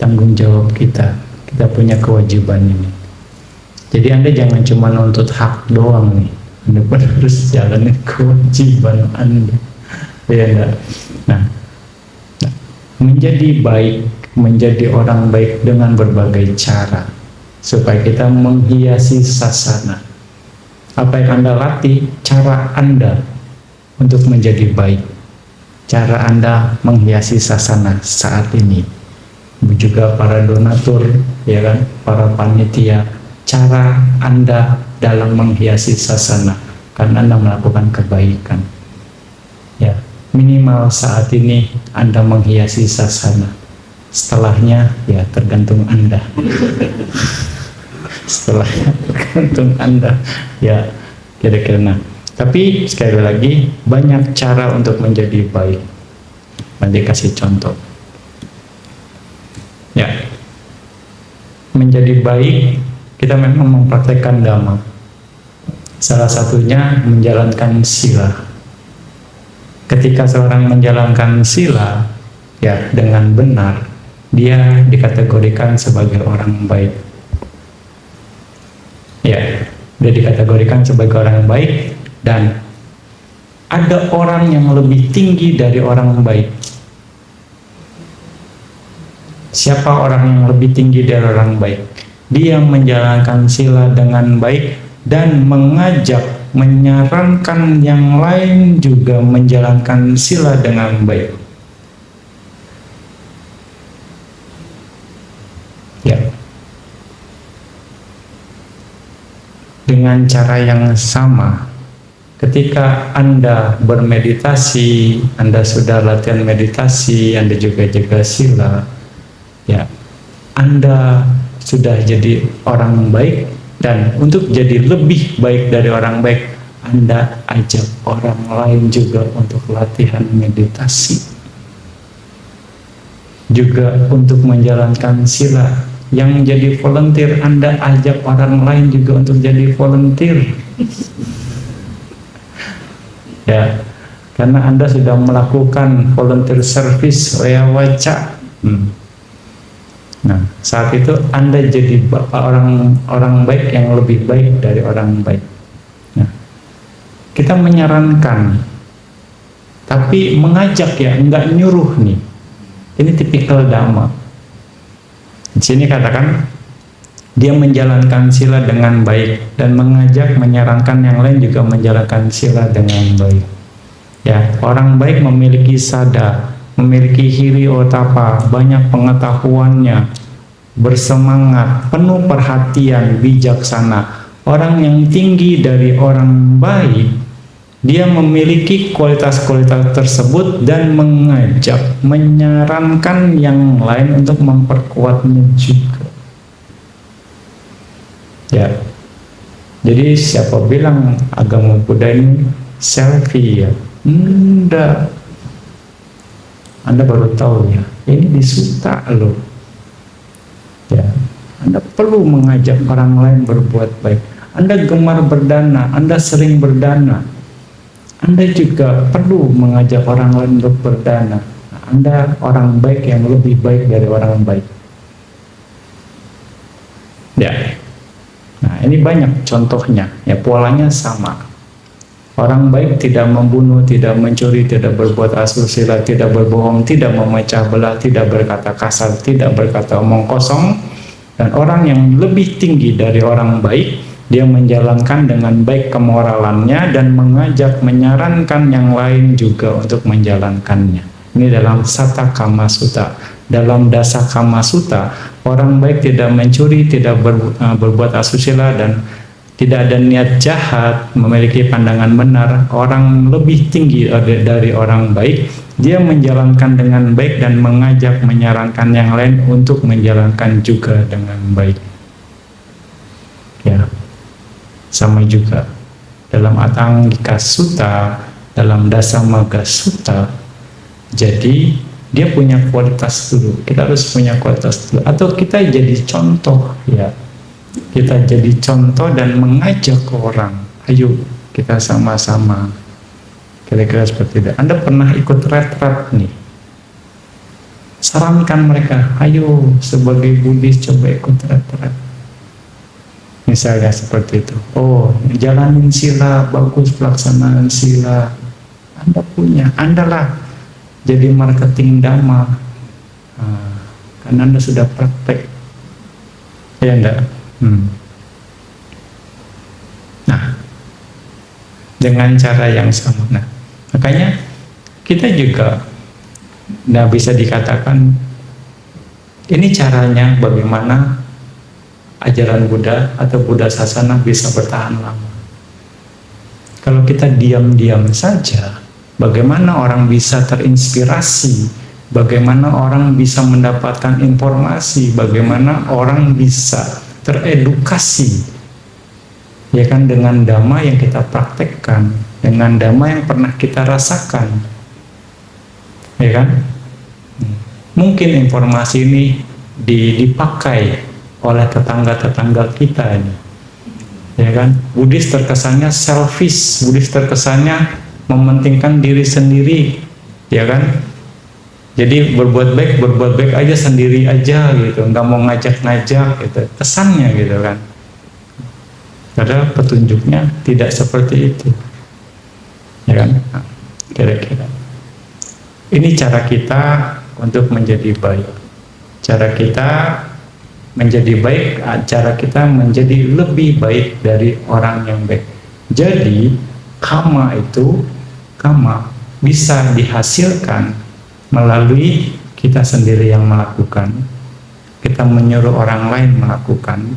tanggung jawab kita. Kita punya kewajiban ini. Jadi Anda jangan cuma nuntut hak doang nih, Anda pun harus jalanin kewajiban Anda. Ya enggak? Nah, menjadi baik, menjadi orang baik dengan berbagai cara supaya kita menghiasi sasana. Apa yang Anda latih, cara Anda untuk menjadi baik, cara Anda menghiasi sasana saat ini. Juga para donatur, ya kan, para panitia, cara Anda dalam menghiasi sasana karena Anda melakukan kebaikan. Ya, minimal saat ini Anda menghiasi sasana. Setelahnya ya tergantung Anda. Setelahnya tergantung Anda. Ya, kira-kira. Nah, tapi sekali lagi banyak cara untuk menjadi baik. Nanti kasih contoh. Ya, menjadi baik kita memang mempraktekkan Dhamma. Salah satunya menjalankan sila. Ketika seorang menjalankan sila ya dengan benar, dia dikategorikan sebagai orang baik. Ya, dia dikategorikan sebagai orang baik, dan ada orang yang lebih tinggi dari orang baik. Siapa orang yang lebih tinggi dari orang baik? Dia menjalankan sila dengan baik dan mengajak, menyarankan yang lain juga menjalankan sila dengan baik. Ya. Dengan cara yang sama, ketika Anda bermeditasi, Anda sudah latihan meditasi, Anda juga jaga sila, ya, Anda sudah jadi orang baik, dan untuk jadi lebih baik dari orang baik, Anda ajak orang lain juga untuk latihan meditasi, juga untuk menjalankan sila. Yang jadi volunteer, Anda ajak orang lain juga untuk jadi volunteer. Ya, karena Anda sudah melakukan volunteer service Lea Waca. Nah, saat itu Anda jadi orang baik yang lebih baik dari orang baik. Nah, kita menyarankan, tapi mengajak ya, enggak nyuruh nih. Ini tipikal Dhamma. Di sini katakan dia menjalankan sila dengan baik dan mengajak, menyarankan yang lain juga menjalankan sila dengan baik. Ya, orang baik memiliki sada, memiliki hiri otapa, banyak pengetahuannya, bersemangat, penuh perhatian, bijaksana. Orang yang tinggi dari orang baik, dia memiliki kualitas-kualitas tersebut dan mengajak, menyarankan yang lain untuk memperkuatnya juga. Ya, jadi siapa bilang agama Buddha ini selfie ya? Enggak. Anda baru tahu ya, ini di sutta loh. Ya, Anda perlu mengajak orang lain berbuat baik. Anda gemar berdana, Anda sering berdana, Anda juga perlu mengajak orang lain untuk berdana. Anda orang baik yang lebih baik dari orang baik. Ya. Nah, ini banyak contohnya. Ya, polanya sama. Orang baik tidak membunuh, tidak mencuri, tidak berbuat asusila, tidak berbohong, tidak memecah belah, tidak berkata kasar, tidak berkata omong kosong. Dan orang yang lebih tinggi dari orang baik, dia menjalankan dengan baik kemoralannya dan mengajak, menyarankan yang lain juga untuk menjalankannya. Ini dalam Satta Kama Sutta. Dalam Dasa Kama Sutta, orang baik tidak mencuri, tidak berbuat asusila, dan tidak ada niat jahat, memiliki pandangan benar. Orang lebih tinggi dari orang baik, dia menjalankan dengan baik dan mengajak, menyarankan yang lain untuk menjalankan juga dengan baik. Ya. Sama juga dalam Atthangika Sutta, dalam Dasamagga Sutta. Jadi dia punya kualitas dulu. Kita harus punya kualitas dulu. Atau kita jadi contoh ya. Kita jadi contoh dan mengajak orang. Ayo kita sama-sama. Kira-kira seperti itu. Anda pernah ikut retret nih. Sarankan mereka, ayo sebagai Buddhis coba ikut retret. Misalnya seperti itu. Oh, jalanin sila, bagus pelaksanaan sila. Anda punya, Anda lah jadi marketing Dhamma. Karena Anda sudah praktek. Ya enggak? Nah, dengan cara yang sama. Nah, makanya kita juga bisa dikatakan ini caranya bagaimana ajaran Buddha atau Buddha Sasana bisa bertahan lama. Kalau kita diam-diam saja, bagaimana orang bisa terinspirasi, bagaimana orang bisa mendapatkan informasi, bagaimana orang bisa teredukasi, ya kan, dengan Dhamma yang kita praktekkan, dengan Dhamma yang pernah kita rasakan, ya kan. Mungkin informasi ini dipakai oleh tetangga-tetangga kita ini, ya kan. Buddhis terkesannya selfish, Buddhis terkesannya mementingkan diri sendiri, ya kan. Jadi berbuat baik aja sendiri aja gitu, nggak mau ngajak-ngajak gitu, kesannya gitu kan. Padahal petunjuknya tidak seperti itu, ya kan. Nah, kira-kira ini cara kita untuk menjadi baik, cara kita menjadi baik, cara kita menjadi lebih baik dari orang yang baik. Jadi karma bisa dihasilkan melalui kita sendiri yang melakukan, kita menyuruh orang lain melakukan,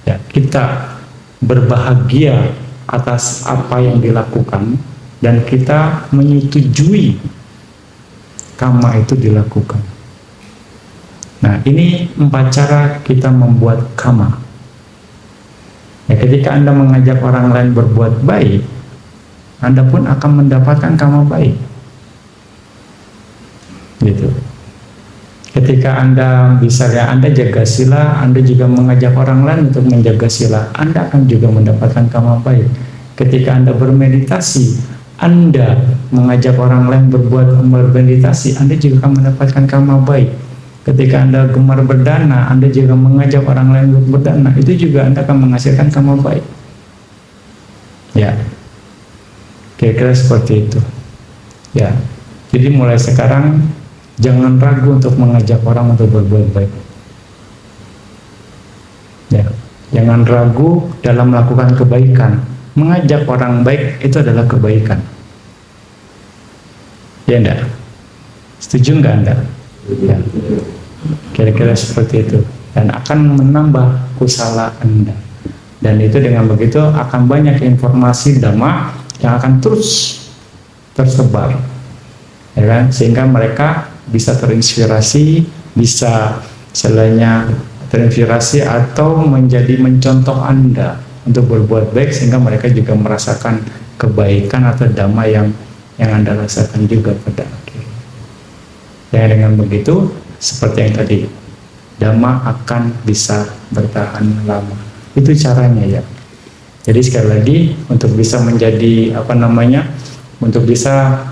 ya, kita berbahagia atas apa yang dilakukan, dan kita menyetujui karma itu dilakukan. Nah, ini 4 cara kita membuat karma. Ya, ketika Anda mengajak orang lain berbuat baik, Anda pun akan mendapatkan karma baik. Gitu. Ketika Anda misalnya Anda jaga sila, Anda juga mengajak orang lain untuk menjaga sila, Anda akan juga mendapatkan karma baik. Ketika Anda bermeditasi, Anda mengajak orang lain bermeditasi, Anda juga akan mendapatkan karma baik. Ketika Anda gemar berdana, Anda juga mengajak orang lain untuk berdana, itu juga Anda akan menghasilkan karma baik. Ya, kira-kira seperti itu. Ya, jadi mulai sekarang jangan ragu untuk mengajak orang untuk berbuat baik. Ya, jangan ragu dalam melakukan kebaikan. Mengajak orang baik itu adalah kebaikan. Ya enggak? Setuju enggak Anda? Ya. Kira-kira seperti itu. Dan akan menambah kusala Anda. Dan itu dengan begitu akan banyak informasi dhamma yang akan terus tersebar. Ya kan? Sehingga mereka bisa terinspirasi, bisa selainnya terinspirasi atau menjadi mencontoh Anda untuk berbuat baik, sehingga mereka juga merasakan kebaikan atau dhamma yang Anda rasakan juga pada akhirnya. Dan dengan begitu, seperti yang tadi, dhamma akan bisa bertahan lama. Itu caranya ya. Jadi sekali lagi, untuk bisa menjadi untuk bisa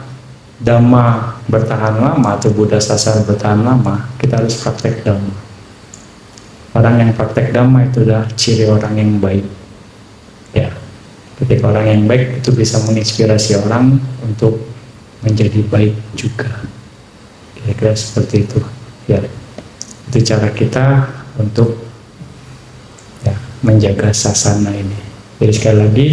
dhamma bertahan lama atau Buddha sasana bertahan lama, kita harus praktek dhamma. Orang yang praktek dhamma itu adalah ciri orang yang baik. Ya, ketika orang yang baik itu bisa menginspirasi orang untuk menjadi baik juga. Kira-kira seperti itu. Ya, itu cara kita untuk menjaga sasana ini. Jadi sekali lagi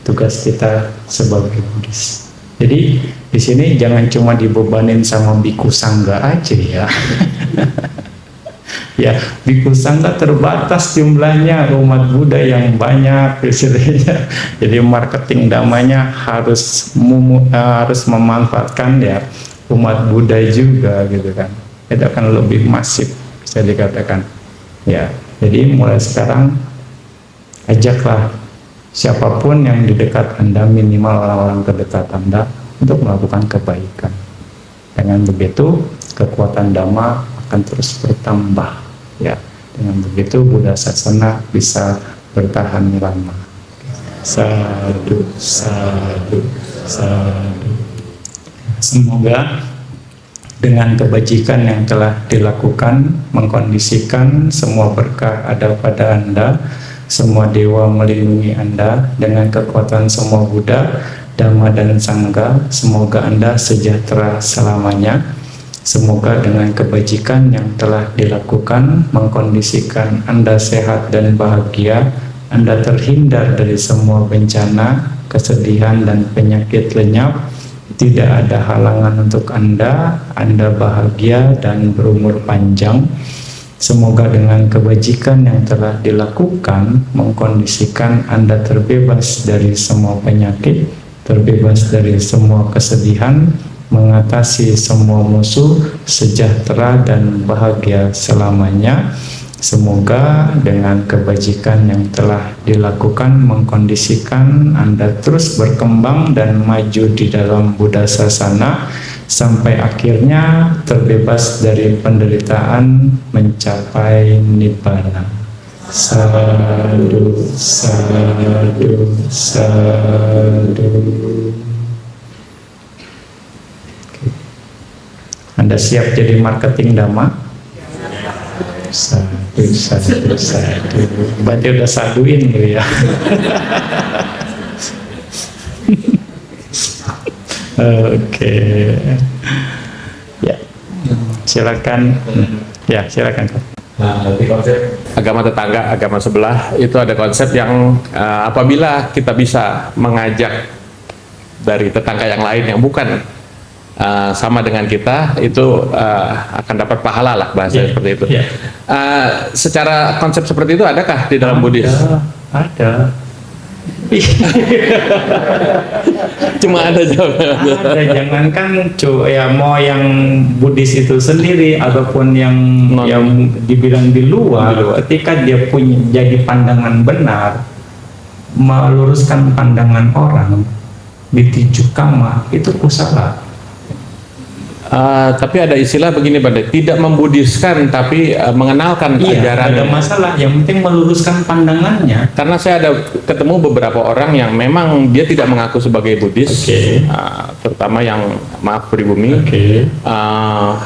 tugas kita sebagai Buddhis. Jadi di sini jangan cuma dibebanin sama biku sangga aja ya. Ya, biku sangga terbatas jumlahnya, umat Buddha yang banyak istilahnya. Jadi marketing damanya harus memanfaatkan ya umat Buddha juga gitu kan. Itu akan lebih masif bisa dikatakan. Ya, jadi mulai sekarang ajaklah siapapun yang di dekat Anda, minimal orang-orang terdekat Anda, untuk melakukan kebaikan. Dengan begitu kekuatan dhamma akan terus bertambah. Ya, dengan begitu Buddha sasana bisa bertahan lama. Sadu, sadu, sadu. Semoga dengan kebajikan yang telah dilakukan, mengkondisikan semua berkah ada pada Anda, semua dewa melindungi Anda, dengan kekuatan semua Buddha, Dhamma dan Sangha, semoga Anda sejahtera selamanya. Semoga dengan kebajikan yang telah dilakukan, mengkondisikan Anda sehat dan bahagia, Anda terhindar dari semua bencana, kesedihan dan penyakit lenyap, tidak ada halangan untuk Anda bahagia dan berumur panjang. Semoga dengan kebajikan yang telah dilakukan, mengkondisikan Anda terbebas dari semua penyakit, terbebas dari semua kesedihan, mengatasi semua musuh, sejahtera dan bahagia selamanya. Semoga dengan kebajikan yang telah dilakukan, mengkondisikan Anda terus berkembang dan maju di dalam Buddha sasana sampai akhirnya terbebas dari penderitaan, mencapai nibbana. Sadu, sadu, sadu. Anda siap jadi marketing dhamma? Sadu, sadu, sadu. Berarti udah saduin gitu ya. Oke. Ya. Silakan. Ya, silakan. Nah, nanti konsep agama tetangga, agama sebelah itu ada konsep yang apabila kita bisa mengajak dari tetangga yang lain yang bukan sama dengan kita, itu akan dapat pahala lah, bahasa seperti itu. Secara konsep seperti itu adakah di dalam Buddhis? Ada. Cuma ada jawabannya. Ada, jangankan ya mau yang Buddhis itu sendiri ataupun yang dibilang di luar, ketika dia punya jadi pandangan benar, meluruskan pandangan orang, ditiju kama, itu kusala. Tapi ada istilah begini Bante, tidak membudiskan tapi mengenalkan Iya, ajaran. ada masalah, yang penting meluruskan pandangannya. Karena saya ada ketemu beberapa orang yang memang dia tidak mengaku sebagai Buddhis, Oke. terutama yang maaf pribumi, Oke.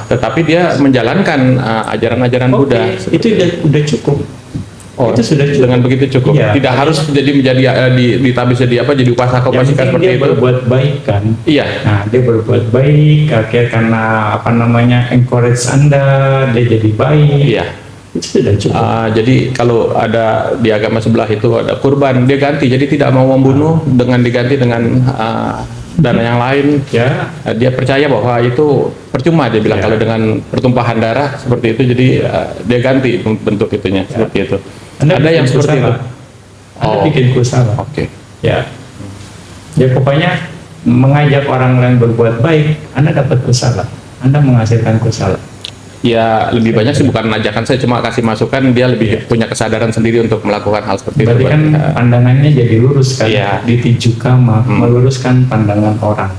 tetapi dia menjalankan ajaran-ajaran Buddha. Itu udah cukup. Oh, itu sudah cukup. dengan begitu cukup. Iya, Tidak harus menjadi ditabis jadi apa, jadi upasaka Yang penting seperti dia itu. berbuat baik kan. Iya. Nah, dia berbuat baik, akhirnya karena apa namanya encourage Anda, dia jadi baik. Iya. Itu sudah cukup. Jadi kalau ada di agama sebelah itu ada kurban, dia ganti. Jadi tidak mau membunuh dengan diganti dengan dana yang lain. Ya, Dia percaya bahwa itu percuma, dia bilang Ya. kalau dengan pertumpahan darah seperti itu, jadi dia ganti bentuk itunya seperti itu. Anda Ada bikin yang seperti itu. kusala. Anda Oh. bikin kusala. Oke. Ya. Ya pokoknya mengajak orang lain berbuat baik, Anda dapat kusala. Anda menghasilkan kusala. Ya lebih banyak sih bukan ajakan, saya cuma kasih masukan, dia lebih Iya. punya kesadaran sendiri untuk melakukan hal seperti Berarti itu. kan pandangannya jadi lurus kan, Iya. ditiju kama, meluruskan pandangan orang.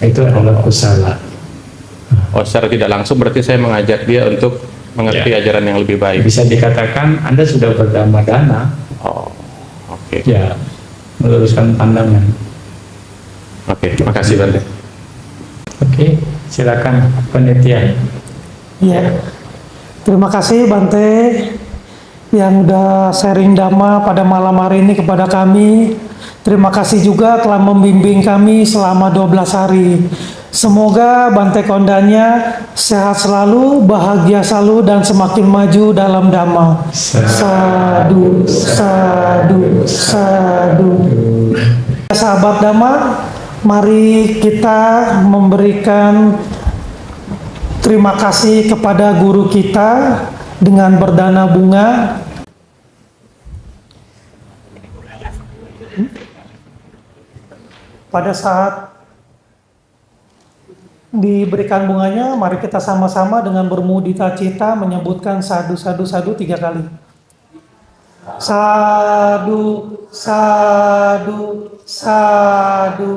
Itu adalah kusala. Oh, secara tidak langsung berarti saya mengajak dia untuk mengerti Ya. ajaran yang lebih baik. Bisa dikatakan Anda sudah berdana-dana, Oh, oke. ya meluruskan pandangan. Oke, makasih Bante. Oke, silakan penelitian. Ya, terima kasih Bante yang udah sharing Dhamma pada malam hari ini kepada kami. Terima kasih juga telah membimbing kami selama 12 hari. Semoga Bante Kondanya sehat selalu, bahagia selalu, dan semakin maju dalam Dhamma. Sadu, sadu, sadu. Sahabat Dhamma, mari kita memberikan terima kasih kepada guru kita dengan berdana bunga. Pada saat diberikan bunganya, mari kita sama-sama dengan bermudita cita menyebutkan sadu, sadu, sadu 3 kali. Sadu, sadu, sadu.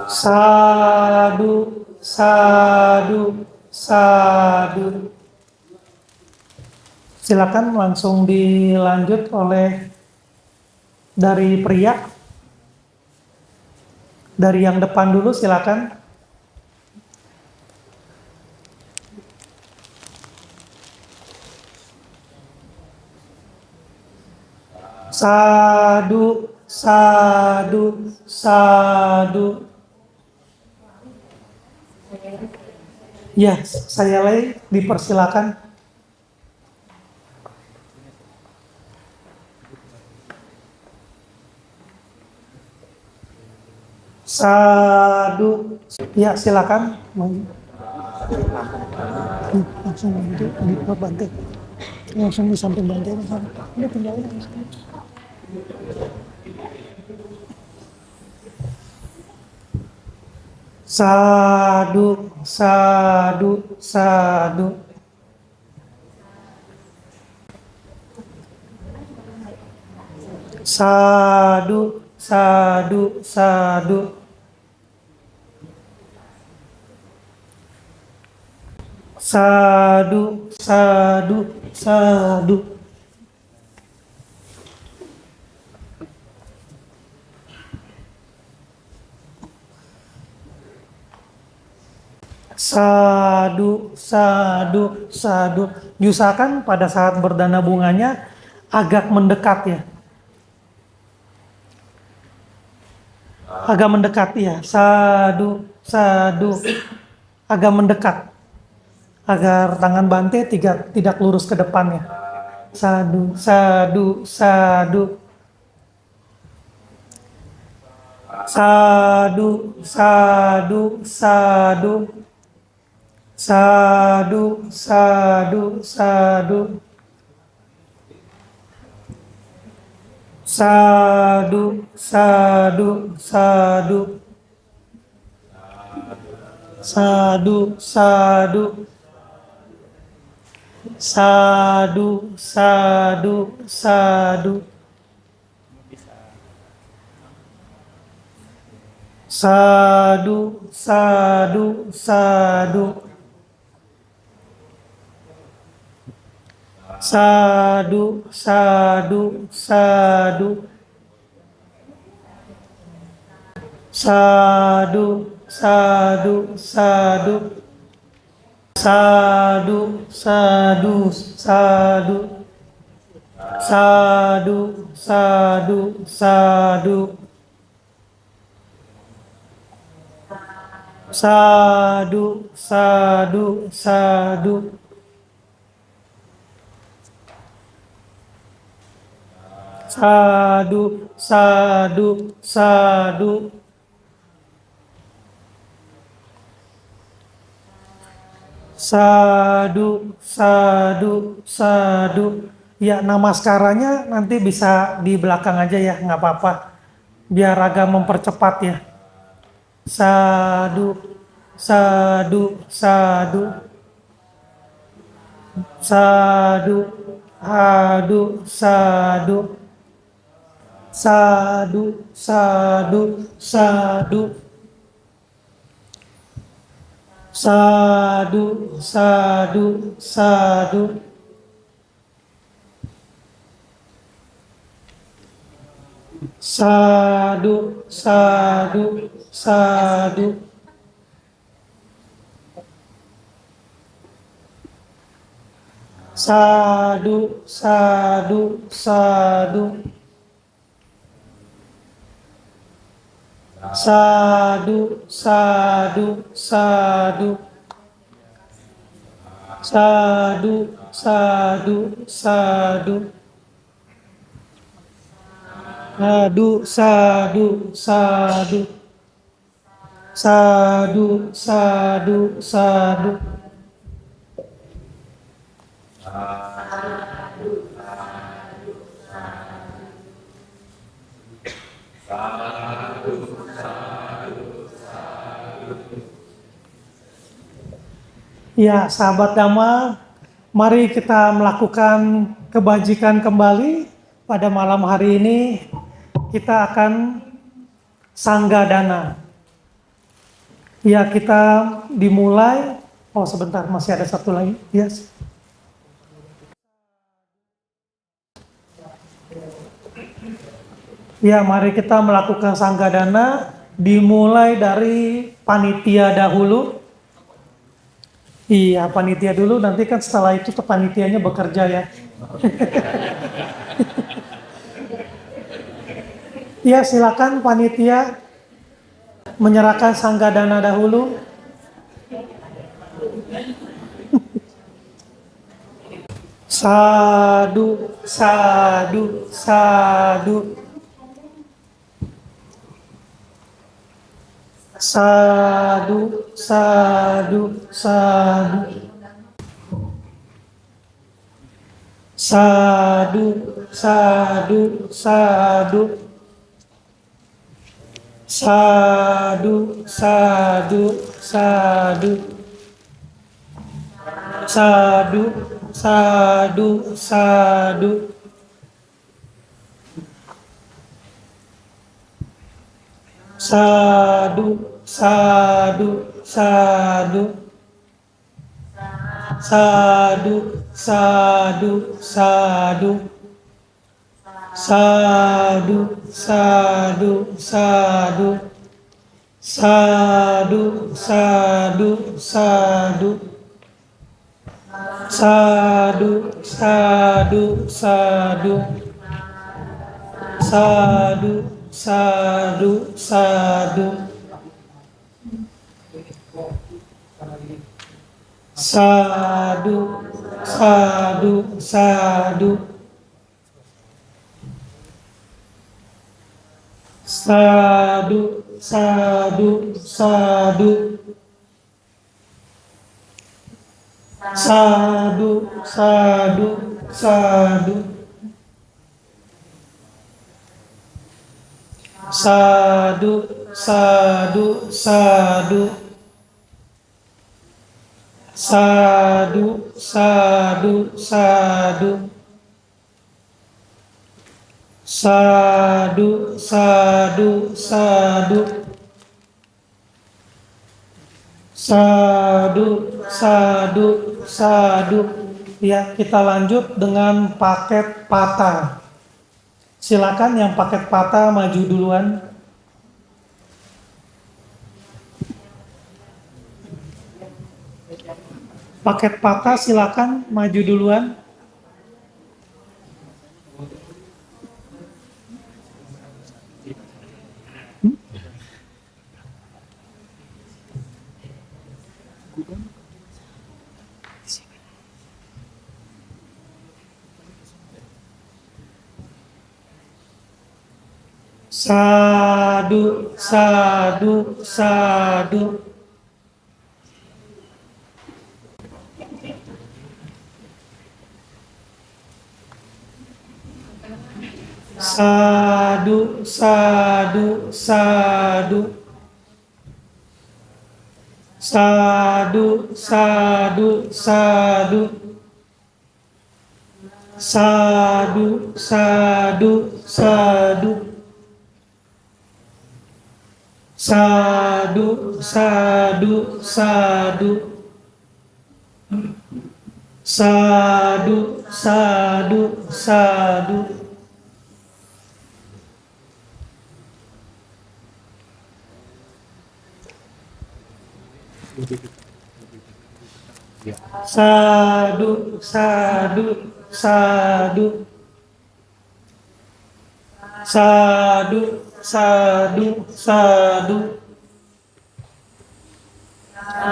Sadu, sadu, sadu. Silakan langsung dilanjut oleh dari pria. Dari yang depan dulu silakan. Sadu, sadu, sadu. Ya, saya Lei, dipersilakan. Sadu. Ya, silakan. Langsung di Bante. Langsung di samping Bante. Udah tinggalin. Sadu, sadu, sadu. Sadu, sadu, sadu. Sadu, sadu, sadu. Sadu, sadu, sadu. Diusahakan pada saat berdana bunganya agak mendekat ya. Agak mendekat ya. Sadu, sadu. Agak mendekat. Agar tangan Bante tidak lurus ke depannya. Sadu, sadu, sadu. Sadu, sadu, sadu. Sadu, sadu, sadu. Sadu, sadu, sadu. Sadu, sadu. Sadu, sadu, sadu. Sadu, sadu, sadu. Sadu, sadu, sadu. Sadu, sadu, sadu. Sadu, sadu, sadu. Sadu, sadu, sadu. Sadu, sadu, sadu. Sadu, sadu, sadu. Sadu, sadu, sadu. Ya, nama sekarangnya nanti bisa di belakang aja ya, nggak apa-apa. Biar agak mempercepat ya. Sadu, sadu, sadu. Sadu, sadu, sadu. Sadu, sadu, sadu. Sadu, sadu, sadu. Sadu, sadu, sadu. Sadu, sadu, sadu. Sadu, sadu, sadu. Sadu, sadu, sadu. Sadu, sadu, sadu. Sadu, sadu, sadu. Ya, sahabat Dhamma, mari kita melakukan kebajikan kembali. Pada malam hari ini kita akan sanggadana. Ya, kita dimulai. Oh, sebentar, masih ada satu lagi. Yes. Ya, mari kita melakukan sanggadana dimulai dari panitia dahulu. Iya, panitia dulu, nanti kan setelah itu panitianya bekerja ya. Ya, silakan panitia menyerahkan sanggadana dahulu. Sadu, sadu, sadu. Sadu, sadu, sadu. Sadu, sadu, sadu. Sadu, sadu, sadu. Sadu, sadu, sadu. Sadu, sadu, sadu. Sadu, sadu, sadu. Sadu, sadu, sadu. Sadu, sadu, sadu. Sadu, sadu, sadu. Sadu, sadu, sadu. Sadu, sadu, sadu. Sadu, sadu, sadu. Sadu, sadu, sadu. Sadu, sadu, sadu. Sadu, sadu. sadu, sadu, sadu, sadu, sadu, sadu, sadu. Ya, kita lanjut dengan paket patah. Silakan yang paket patah maju duluan. Paket patah silakan maju duluan. Sadu, sadu, sadu. Sadu, sadu, sadu. Sadu, sadu, sadu. Sadu, sadu, sadu. Sadu, sadu, sadu. Sadu, sadu, sadu. Sadu, sadu, sadu. Sadu, sadu, sadu.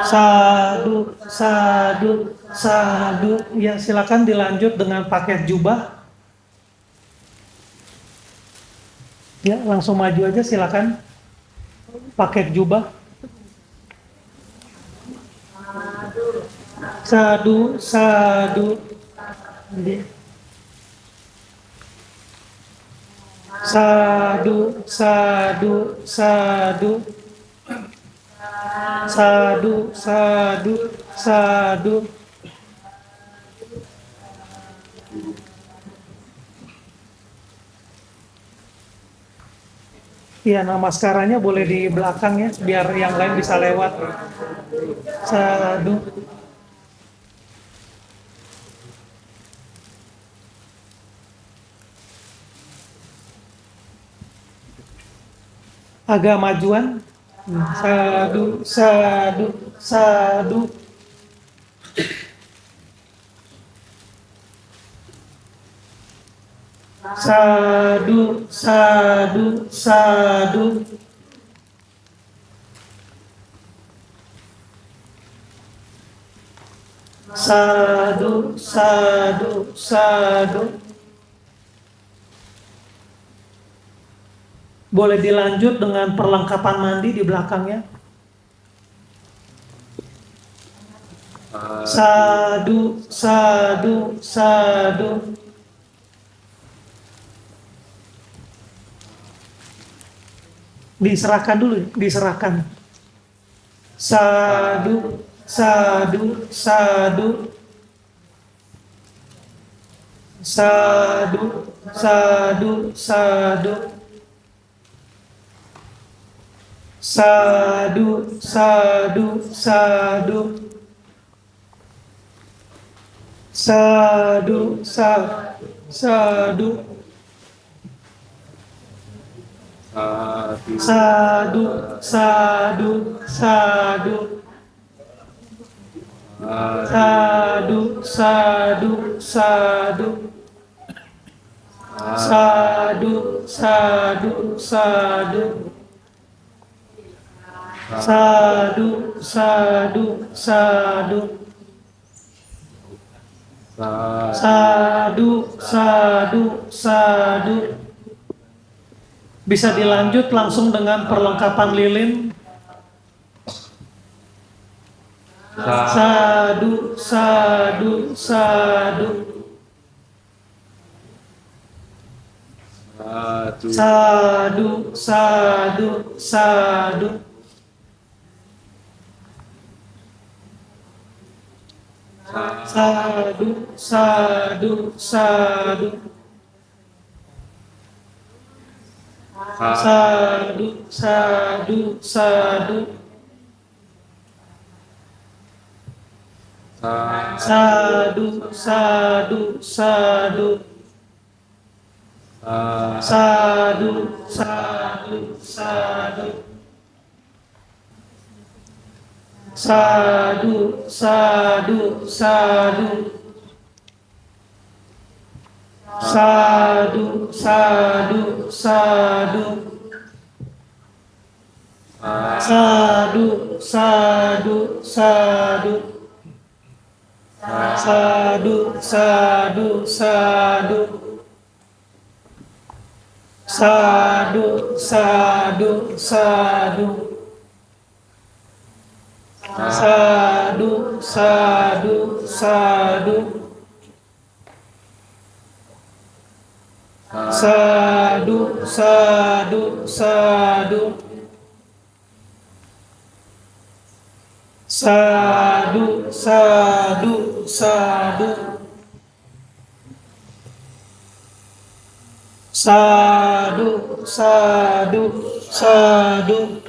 Sadu, sadu, sadu. Ya, silakan dilanjut dengan paket jubah. Ya, langsung maju aja silakan. Paket jubah. Sadu, sadu. Sadu, sadu, sadu. Sadu, sadu, sadu. Iya, nama maskaranya boleh di belakang ya, biar yang lain bisa lewat. Sadu. Agak majuan. Sadu, sadu, sadu. Sadu, sadu, sadu. Sadu, sadu, sadu. Boleh dilanjut dengan perlengkapan mandi di belakangnya. Sadu, sadu, sadu. Diserahkan dulu, diserahkan. Sadu, sadu, sadu. Sadu, sadu, sadu. Sadu, sadu, sadu. Sadu, sadu, sadu. Sadu, sadu, sadu. Sadu, sadu, sadu. Sadu, sadu, sadu. Sadu, sadu, sadu. Sadu, sadu, sadu. Bisa dilanjut langsung dengan perlengkapan lilin. Sadu, sadu, sadu. Sadu, sadu, sadu. Sadu, sadu, sadu. Sadu, sadu, sadu. Sadu, sadu, sadu. Sadu, sadu, sadu. Sadu, sadu, sadu. Sadu, sadu, sadu. Sadu, sadu, sadu. Sadu, sadu, sadu. Sadu, sadu, sadu. Sadu, sadu, sadu. Sadu, sadu, sadu. Sadu, sadu, sadu. Sadu, sadu, sadu.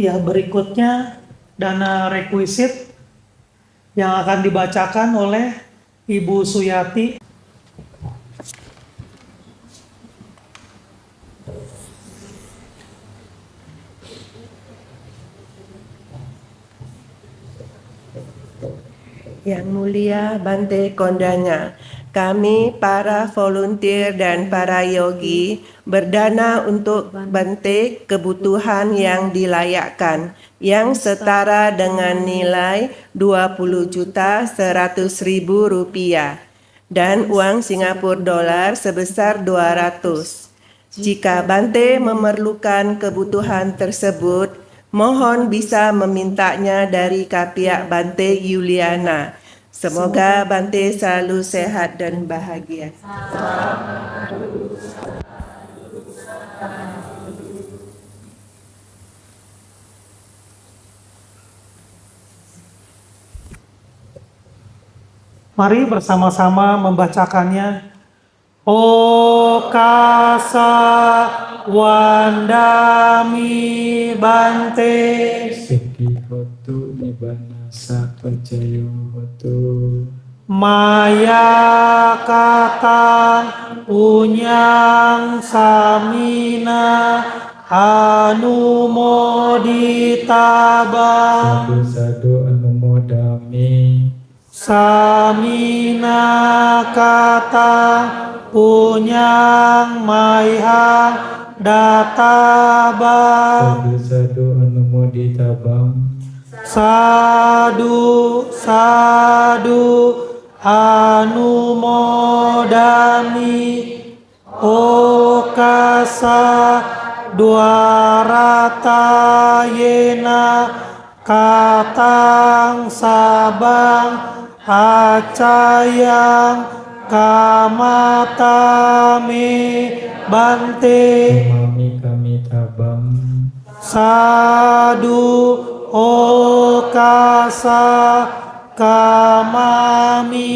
Ya, berikutnya dana rekuisit yang akan dibacakan oleh Ibu Suyati. Yang Mulia Bante Kondanya, kami para volunteer dan para yogi berdana untuk Bante kebutuhan yang dilayakkan yang setara dengan nilai Rp20.100.000 dan uang Singapura dolar sebesar 200. Jika Bante memerlukan kebutuhan tersebut, mohon bisa memintanya dari Kapiak Bante Yuliana. Semoga Bante selalu sehat dan bahagia. Mari bersama-sama membacakannya. Okasa Wandami Bante. Seki hotu nibbana sapajayo hotu. Maya kata unyang samina anumoditabang. Sadu anumodami. Samina kata punyang maihang databang. Sadu anumoditabang. Sadu, sadu, anumodami. Okasa dwarata yena katang sabang acayang kamatame Bante. Mami kami tabam. Sadu okasa kamami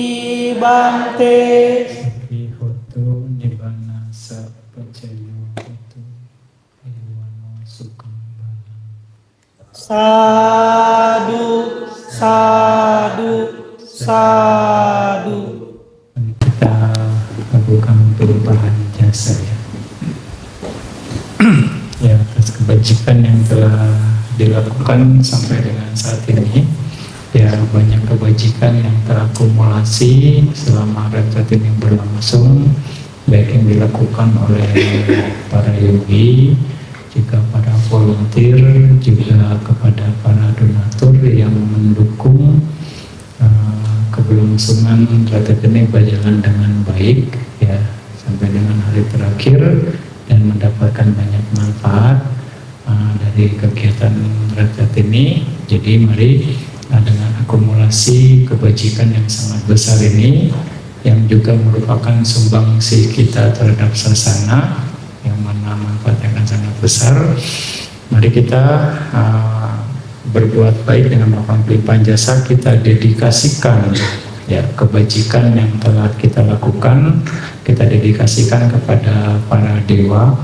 Bante. Seki hotu nibbana sapajayo hotu. Iwano sukam balang. Sadu, sadu, sadu. Kita lakukan perubahan jasa ya. Ya, atas kebajikan yang telah dilakukan sampai dengan saat ini, ya banyak kebajikan yang terakumulasi selama retret ini berlangsung, baik yang dilakukan oleh para yogi, juga para volunteer, juga kepada para donatur yang mendukung keberlangsungan retret ini berjalan dengan baik ya. sampai dengan hari terakhir dan mendapatkan banyak manfaat dari kegiatan derajat ini. Jadi mari dengan akumulasi kebajikan yang sangat besar ini, yang juga merupakan sumbangsi kita terhadap sasana, yang mana manfaatnya akan sangat besar, mari kita berbuat baik dengan melakukan pelimpahan jasa. Kita dedikasikan ya kebajikan yang telah kita lakukan, kita dedikasikan kepada para dewa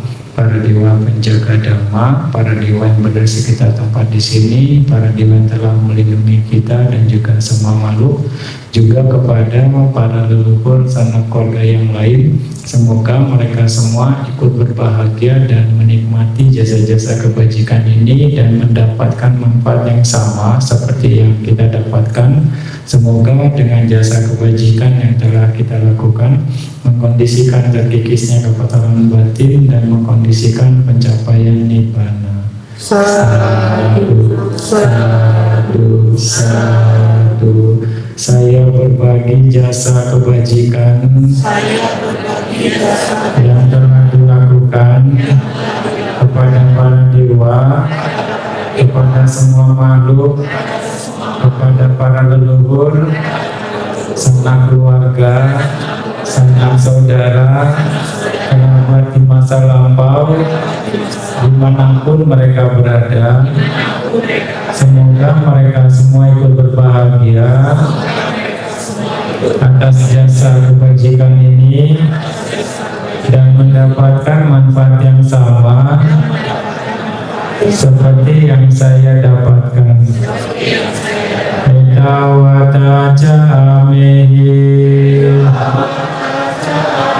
penjaga dhamma, para dewa yang berada di sekitar tempat di sini, para dewa yang telah melindungi kita dan juga semua makhluk, juga kepada para leluhur sanak keluarga yang lain. Semoga mereka semua ikut berbahagia dan menikmati jasa-jasa kebajikan ini dan mendapatkan manfaat yang sama seperti yang kita dapatkan. Semoga dengan jasa kebajikan yang telah kita lakukan mengkondisikan terkikisnya kepataran batin dan mengkondisikan pencapaian nibbana. Sadu, sadu, sadu. Saya berbagi jasa kebajikan yang telah dilakukan kepada para dewa, kepada semua makhluk, kepada para leluhur, sanak keluarga, sanak saudara, kerabat di masa lampau, dimanapun mereka berada. Semoga mereka semua ikut berbahagia atas jasa kebajikan ini dan mendapatkan manfaat yang sama seperti yang saya dapatkan. Etawata ja'amehi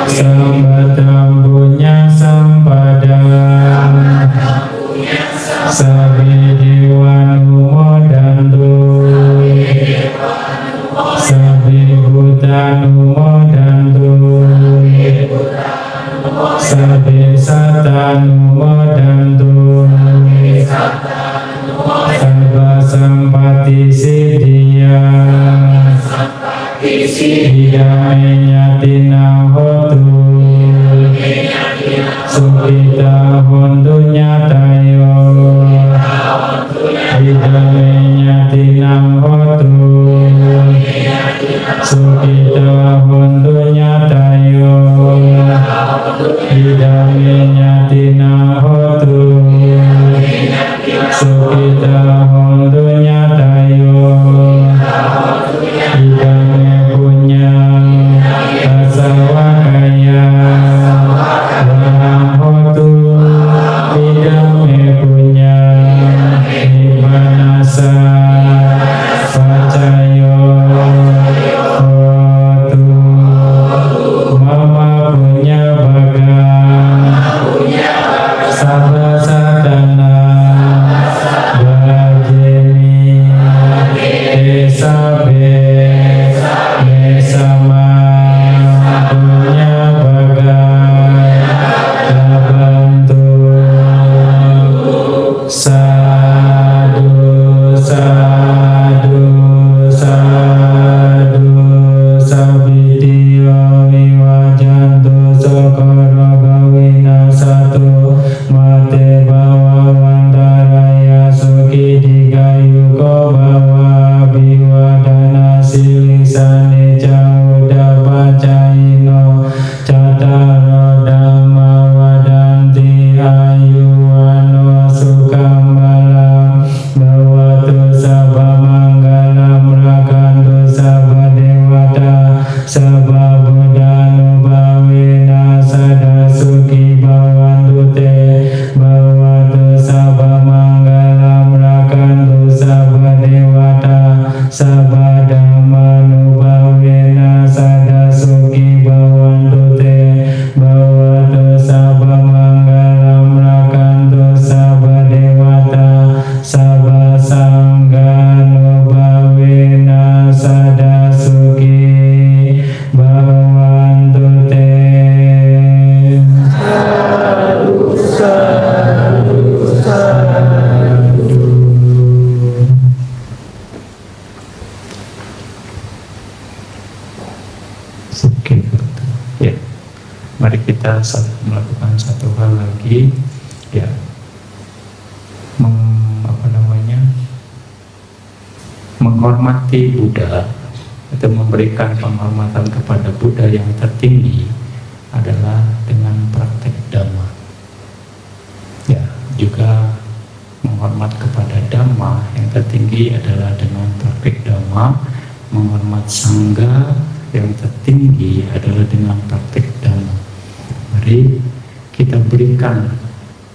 sambatam punya sampadam sabi diwanu modantu sabi butanu modantu sabi satanu modantu sabba sampati siddhiya idamenyatina hotu sukita hontu nyatayo idamenyatina hotu sukita hontu nyatayo idamenyatina hotu sukita hontu nyatayo idame punya tasawakaya warang hotu idame punya nibbanasa kita melakukan satu hal lagi, ya, menghormati Buddha atau memberikan penghormatan kepada Buddha yang tertinggi adalah dengan praktek Dhamma. Ya, juga menghormat kepada Dhamma yang tertinggi adalah dengan praktek Dhamma. Menghormat Sangha yang tertinggi adalah dengan praktek Dhamma. Mari kita berikan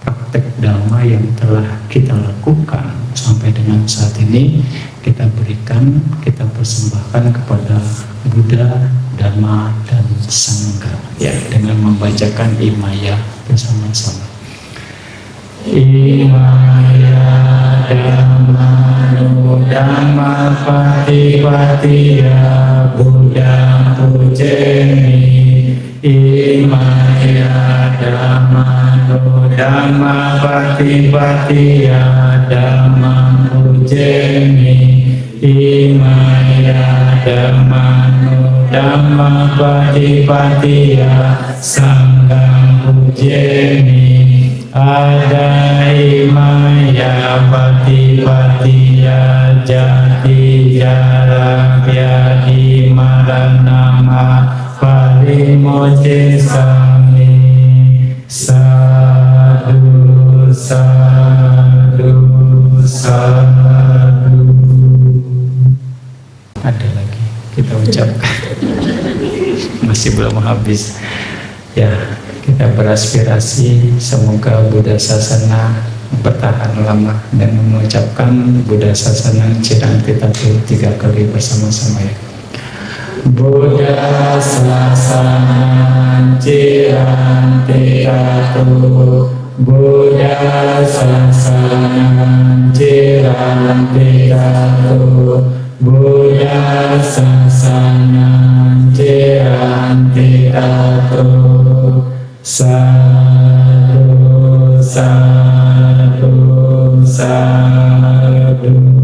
praktek Dhamma yang telah kita lakukan sampai dengan saat ini, kita berikan, kita persembahkan kepada Buddha, Dhamma, dan Sangha, ya, dengan membacakan Imaya bersama-sama. Imaya Dhammanu Dhamma Patipatiya Buddha Pujemi. Imaya Dhammanu Dhamma Patipatiya Dhamma Pujemi. Imaya Dhammanu Dhamma Patipatiya Sangha Pujemi. Ada imaya patipatiya jati jarabya di maranama parimoce sami. Sadu, sadu, sadu. Ada lagi kita ucapkan. Masih belum habis. Ya, kita beraspirasi semoga Buddha Sasana bertahan lama dan mengucapkan Buddha Sasana Ciranti Tatu 3 kali bersama-sama, ya. Buddha Sasana Ciranti Tatu, Buddha Sasana Ciranti Tatu, Buddha Sasana Ciranti Tatu. Sadu, sadu, sadu.